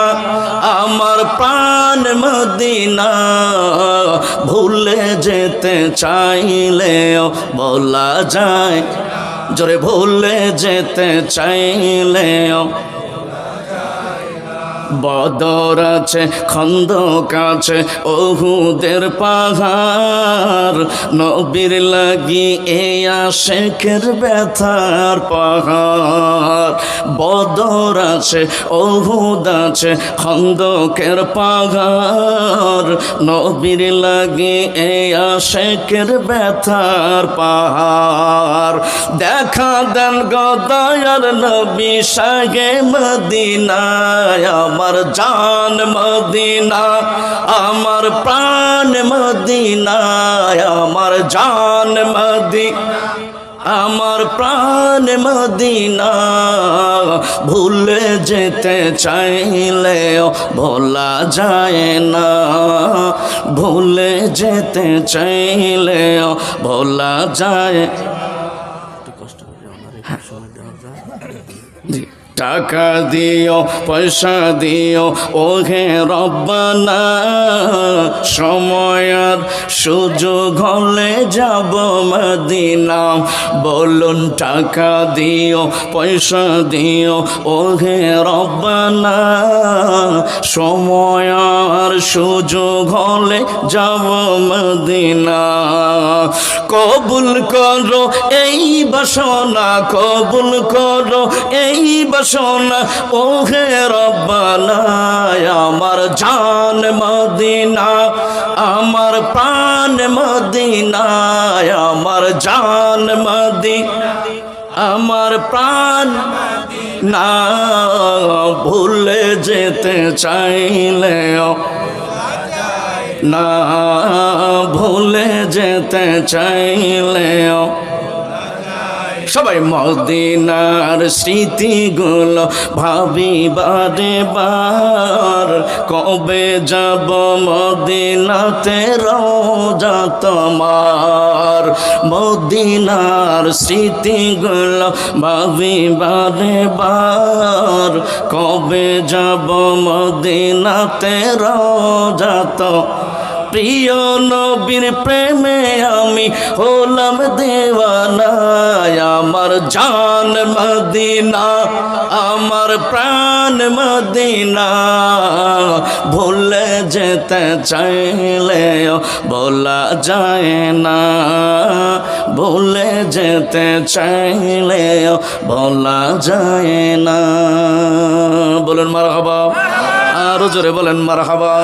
আমার প্রাণ মদিনা, ভুলে যেতে চাইলেও বলা যায়। জোরে ভুলে যেতে চাইলেও বদর আছে, খন্দক আছে, ওহুদের পাহাড়, নবীর লাগি এই আশিকের ব্যথার পাহাড়। বদর আছে, ওহুদ আছে, খন্দকের পাহাড়, নবীর লাগি এই আশিকের ব্যথার পাহাড়। দেখা দেন গো দয়াল নবী শাহে মদিনায়, আমার জান মদিনা, আমার প্রাণ মদিনায়, আমার জান মদিনা, আমার প্রাণ মদিনা। ভুলে যেতে চাইলেও ভোলা যায় না, ভুলে যেতে চাইলেও ভোলা যায়। টাকা দিও, পয়সা দিও, ওহে রব্বানা, সময় আর সুযোগ হলে যাব মদিনা। বলুন টাকা দিও, পয়সা দিও, ওহে রব্বানা, সময় আর সুযোগ হলে যাব মদিনা। কবুল করো এই বাসনা, কবুল করো এই বাসনা, ওহে রব্বানা, আমার জান মদিনা, আমার প্রাণ মদিনা, আমার জান মদিনা, আমার প্রাণ না। ভুলে যেতে চাইলেও না, ভুলে যেতে চাইলেও। সবাই মদিনার স্মৃতিগুলো ভাবি বারে বার, কবে যাব মদিনাতে রোজা তোমার। মদিনার স্মৃতিগুলো ভাবি বারে বার, কবে যাব মদিনাতে রোজা তো। প্রিয় নবীর প্রেমে আমি হলাম দেওয়ানা, আমার জান মদিনা, আমার প্রাণ মদিনা। ভুলে যেতে চাইলেও বলা যায় না, ভুলে যেতে চাইলেও বলা যায় না। বলুন মারহাবা, আরো জোরে বলেন মারহাবা।